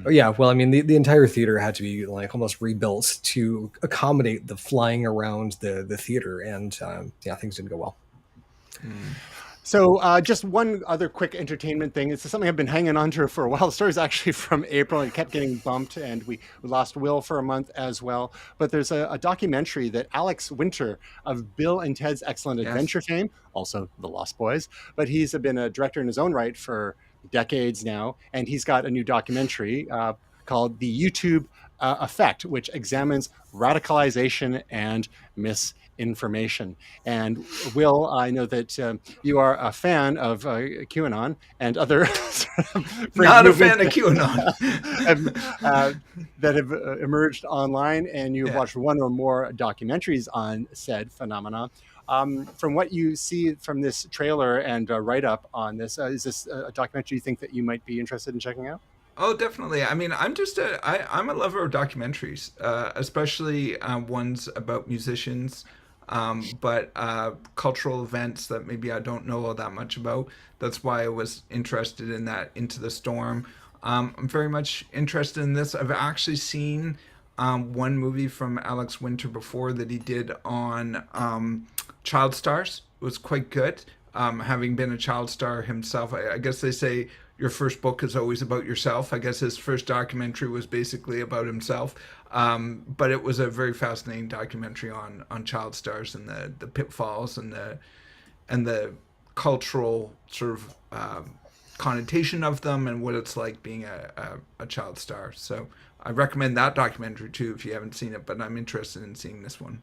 Oh, yeah, well, I mean, the entire theater had to be like almost rebuilt to accommodate the flying around the theater, and yeah, things didn't go well. So just one other quick entertainment thing. It's something I've been hanging on to for a while. The story's actually from April. It kept getting bumped, and we lost Will for a month as well. But there's a documentary that Alex Winter of Bill and Ted's Excellent Yes. Adventure fame, also The Lost Boys, but he's been a director in his own right for decades now, and he's got a new documentary called The YouTube Effect, which examines radicalization and misinformation. And Will, I know that you are a fan of QAnon and other Not a fan of QAnon. that have emerged online, and you've Yeah. watched one or more documentaries on said phenomena. From what you see from this trailer and write-up on this, is this a documentary you think that you might be interested in checking out? Oh, definitely. I mean, I'm a lover of documentaries, especially ones about musicians, but cultural events that maybe I don't know all that much about. That's why I was interested in that Into the Storm. I'm very much interested in this. I've actually seen one movie from Alex Winter before that he did on child stars. It was quite good. Having been a child star himself, I guess they say your first book is always about yourself. I guess his first documentary was basically about himself. But it was a very fascinating documentary on child stars and the pitfalls and the cultural sort of connotation of them and what it's like being a child star. So I recommend that documentary too if you haven't seen it, but I'm interested in seeing this one.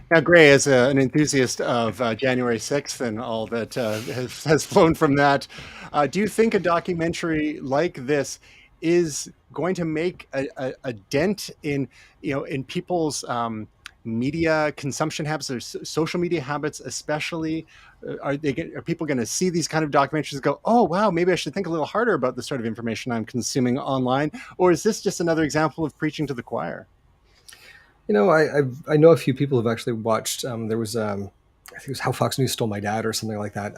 Now, Gray, as an enthusiast of January 6th and all that has flown from that, do you think a documentary like this is going to make a dent in, in people's media consumption habits or social media habits, especially? Are people going to see these kind of documentaries and go, oh, wow, maybe I should think a little harder about the sort of information I'm consuming online? Or is this just another example of preaching to the choir? I know a few people have actually watched. There was I think it was How Fox News Stole My Dad or something like that.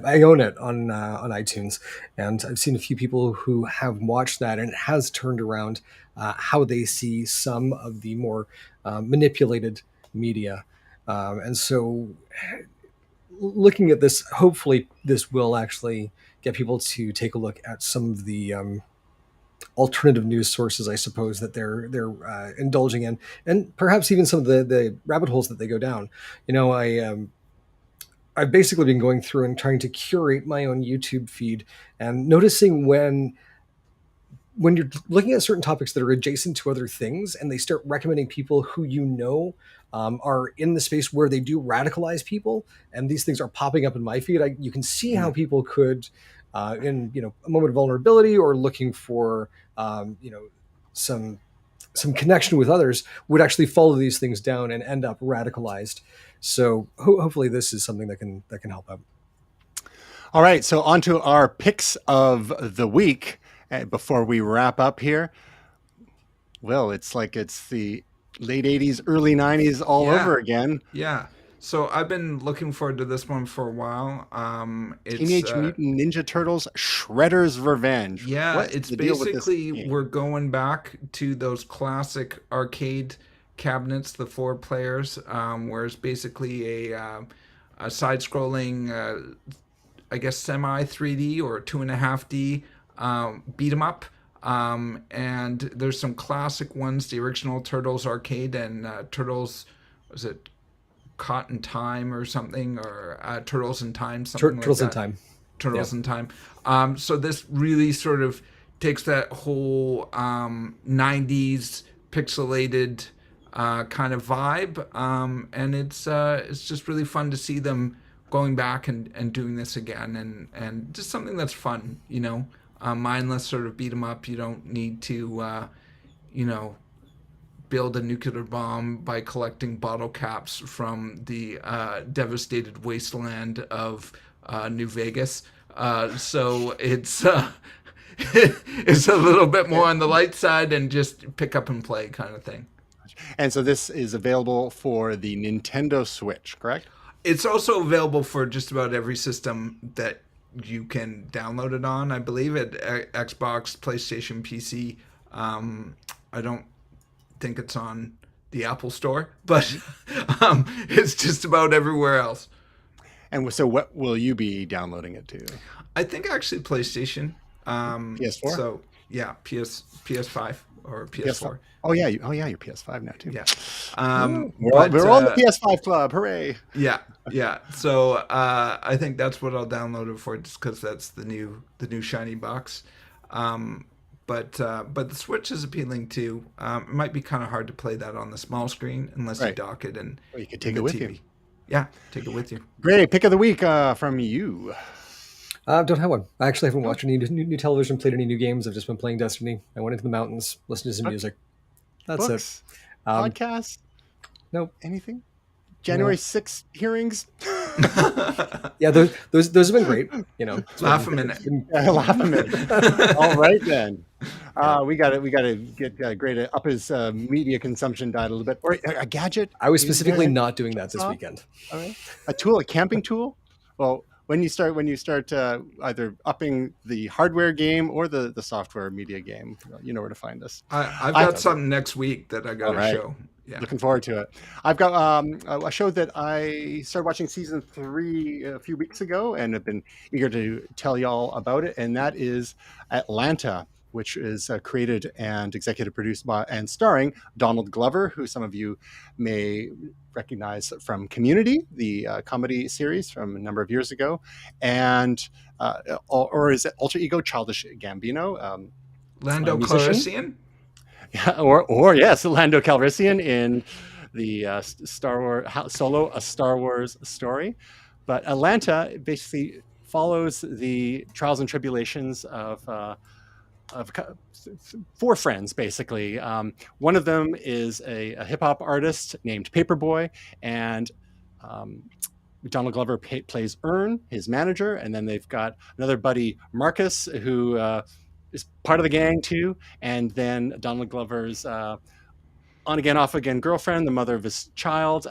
I own it on iTunes, and I've seen a few people who have watched that, and it has turned around how they see some of the more manipulated media, and so looking at this, hopefully this will actually get people to take a look at some of the alternative news sources, I suppose, that they're indulging in, and perhaps even some of the rabbit holes that they go down. I've basically been going through and trying to curate my own YouTube feed and noticing when you're looking at certain topics that are adjacent to other things, and they start recommending people who are in the space where they do radicalize people, and these things are popping up in my feed. You can see how people could, in a moment of vulnerability or looking for some connection with others, would actually follow these things down and end up radicalized. So hopefully this is something that can help out. All right, so on to our picks of the week. Before we wrap up here, Will, it's like it's the late 80s, early 90s all over again. Yeah. So I've been looking forward to this one for a while. It's Teenage Mutant Ninja Turtles Shredder's Revenge. Yeah, What's it's the deal with this basically game? we're going back to those classic arcade cabinets, the 4 players, where it's basically a side-scrolling, I guess semi 3D or 2.5D beat 'em up. And there's some classic ones, the original Turtles arcade and Turtles, was it Caught in Time or something, or Turtles in Time, something like Turtles in that. Time. Turtles in Time. So this really sort of takes that whole 90s pixelated kind of vibe, and it's just really fun to see them going back and doing this again, and just something that's fun, mindless sort of beat 'em up. You don't need to, you know, build a nuclear bomb by collecting bottle caps from the devastated wasteland of New Vegas. So it's a little bit more on the light side and just pick up and play kind of thing. And so this is available for the Nintendo Switch, correct? It's also available for just about every system that you can download it on. I believe it Xbox, PlayStation, PC. I don't think it's on the Apple Store, but it's just about everywhere else. And so what will you be downloading it to? I think actually PlayStation. PS4? So yeah, PS5 or PS4. PS5. Oh yeah, you're PS5 now too. Yeah. We're all in the PS5 club. Hooray! Yeah. So I think that's what I'll download it for, just because that's the new shiny box. But the Switch is appealing too. It might be kind of hard to play that on the small screen unless you dock it and or you could take it with you. Yeah, take it with you. Great pick of the week from you. Don't have one. I actually haven't watched any new television, played any new games. I've just been playing Destiny. I went into the mountains, listened to some music. That's Books, it. Podcasts? Nope. Anything? January 6th hearings? Yeah, those have been great. Laugh a minute. Laugh a minute. All right then. We got to get Gray to up his media consumption diet a little bit. Or a gadget. I was specifically not doing that this weekend. All right. A tool, a camping tool. Well, when you start either upping the hardware game or the software media game, you know where to find us. I've got something next week that I got to show. Yeah. Looking forward to it. I've got a show that I started watching season 3 a few weeks ago and have been eager to tell y'all about it. And that is Atlanta, which is created and executive produced by and starring Donald Glover, who some of you may recognize from Community, the comedy series from a number of years ago, and or is it Alter Ego Childish Gambino, Lando Calrissian? Yeah, or yes, Lando Calrissian in the Star Wars Solo, a Star Wars story. But Atlanta basically follows the trials and tribulations of 4 friends, basically. One of them is a hip hop artist named Paperboy, and Donald Glover plays Ern, his manager, and then they've got another buddy, Marcus, who is part of the gang too, and then Donald Glover's on again, off again girlfriend, the mother of his child.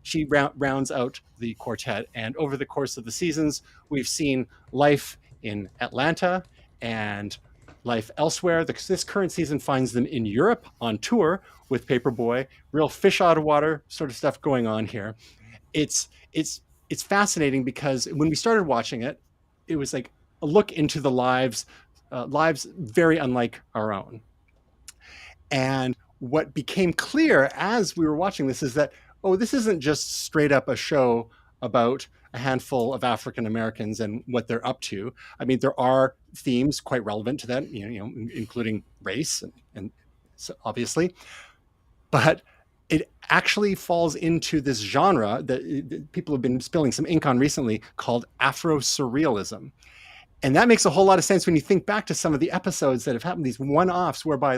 She rounds out the quartet, and over the course of the seasons, we've seen life in Atlanta and life elsewhere. This current season finds them in Europe on tour with Paperboy. Real fish out of water sort of stuff going on here. It's fascinating because when we started watching it, it was like a look into the lives very unlike our own. And what became clear as we were watching this is that, this isn't just straight up a show about a handful of African Americans and what they're up to. I mean, there are themes quite relevant to that, including race and so obviously, but it actually falls into this genre that people have been spilling some ink on recently called Afro-surrealism. And that makes a whole lot of sense when you think back to some of the episodes that have happened, these one-offs whereby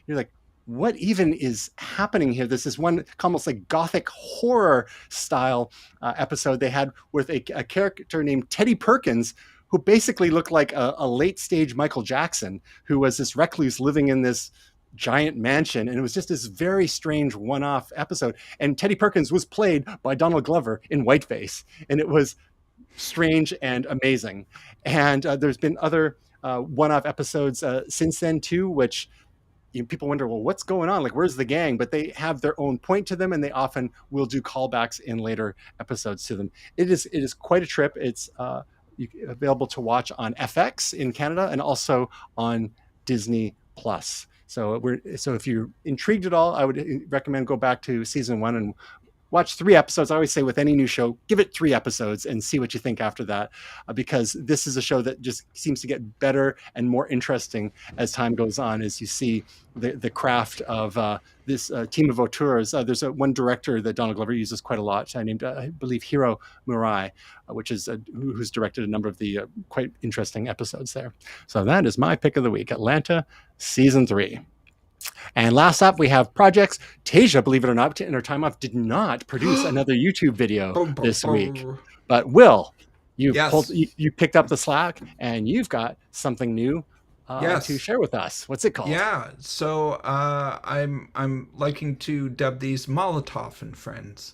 you're like, what even is happening here? This is one almost like gothic horror style episode they had with a character named Teddy Perkins, who basically looked like a late stage Michael Jackson, who was this recluse living in this giant mansion. And it was just this very strange one-off episode. And Teddy Perkins was played by Donald Glover in whiteface. And it was strange and amazing. And there's been other one-off episodes since then too, which people wonder, well, what's going on? Like, where's the gang? But they have their own point to them, and they often will do callbacks in later episodes to them. It is quite a trip. It's available to watch on FX in Canada and also on Disney Plus. So if you're intrigued at all, I would recommend go back to season 1 and watch 3 episodes. I always say with any new show, give it 3 episodes and see what you think after that, because this is a show that just seems to get better and more interesting as time goes on, as you see the craft of this team of auteurs. There's one director that Donald Glover uses quite a lot, named, I believe, Hiro Murai, which is who's directed a number of the quite interesting episodes there. So that is my pick of the week, Atlanta Season 3. And last up, we have projects. Tasia, believe it or not, in her time off, did not produce another YouTube video this week. But Will, you picked up the slack, and you've got something new to share with us. What's it called? Yeah, so I'm liking to dub these Molotov and Friends.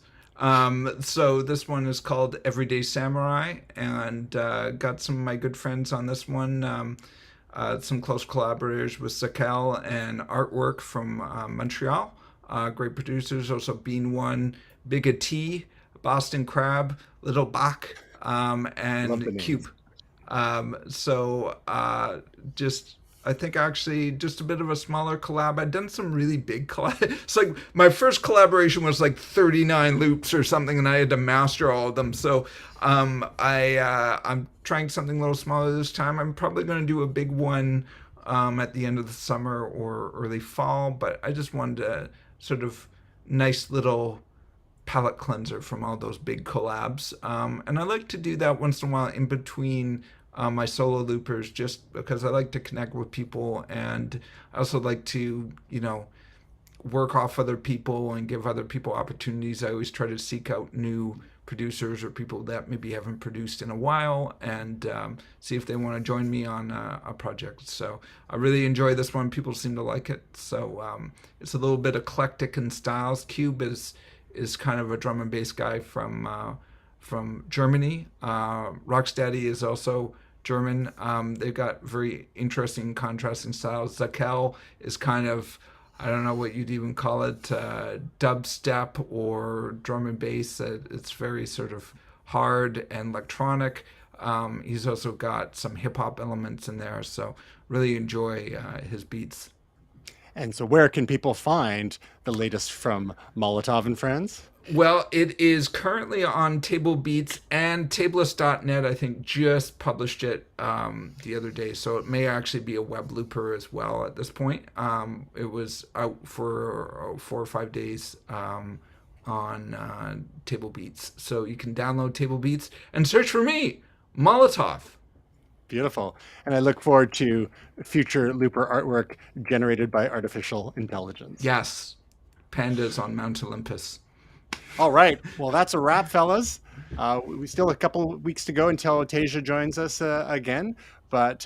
So this one is called Everyday Samurai, and got some of my good friends on this one. Some close collaborators with Zakel and Artwork from Montreal. Great producers, also Bean One, Big A T, Boston Crab, Little Bach, and Cube. I think actually just a bit of a smaller collab. I've done some really big collab. It's like my first collaboration was like 39 loops or something, and I had to master all of them. So I'm trying something a little smaller this time. I'm probably going to do a big one at the end of the summer or early fall, but I just wanted a sort of nice little palette cleanser from all those big collabs. And I like to do that once in a while in between my solo loopers, just because I like to connect with people, and I also like to, work off other people and give other people opportunities. I always try to seek out new producers or people that maybe haven't produced in a while, and see if they want to join me on a project. So I really enjoy this one. People seem to like it. So it's a little bit eclectic in styles. Cube is kind of a drum and bass guy from Germany. Rocksteady is also German. They've got very interesting contrasting styles. Zakel is kind of, I don't know what you'd even call it, dubstep or drum and bass. It's very sort of hard and electronic. He's also got some hip hop elements in there, so really enjoy his beats. And so where can people find the latest from Molotov and Friends? Well, it is currently on Table Beats, and Tableist.net, I think, just published it the other day. So it may actually be a web looper as well at this point. It was out for 4 or 5 days on Table Beats. So you can download Table Beats and search for me, Molotov. Beautiful. And I look forward to future looper artwork generated by artificial intelligence. Yes. Pandas on Mount Olympus. All right. Well, that's a wrap, fellas. We still have a couple weeks to go until Tasia joins us again. But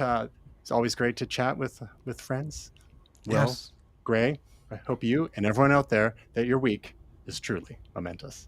it's always great to chat with friends. Well, Yes. Gray, I hope you and everyone out there that your week is truly momentous.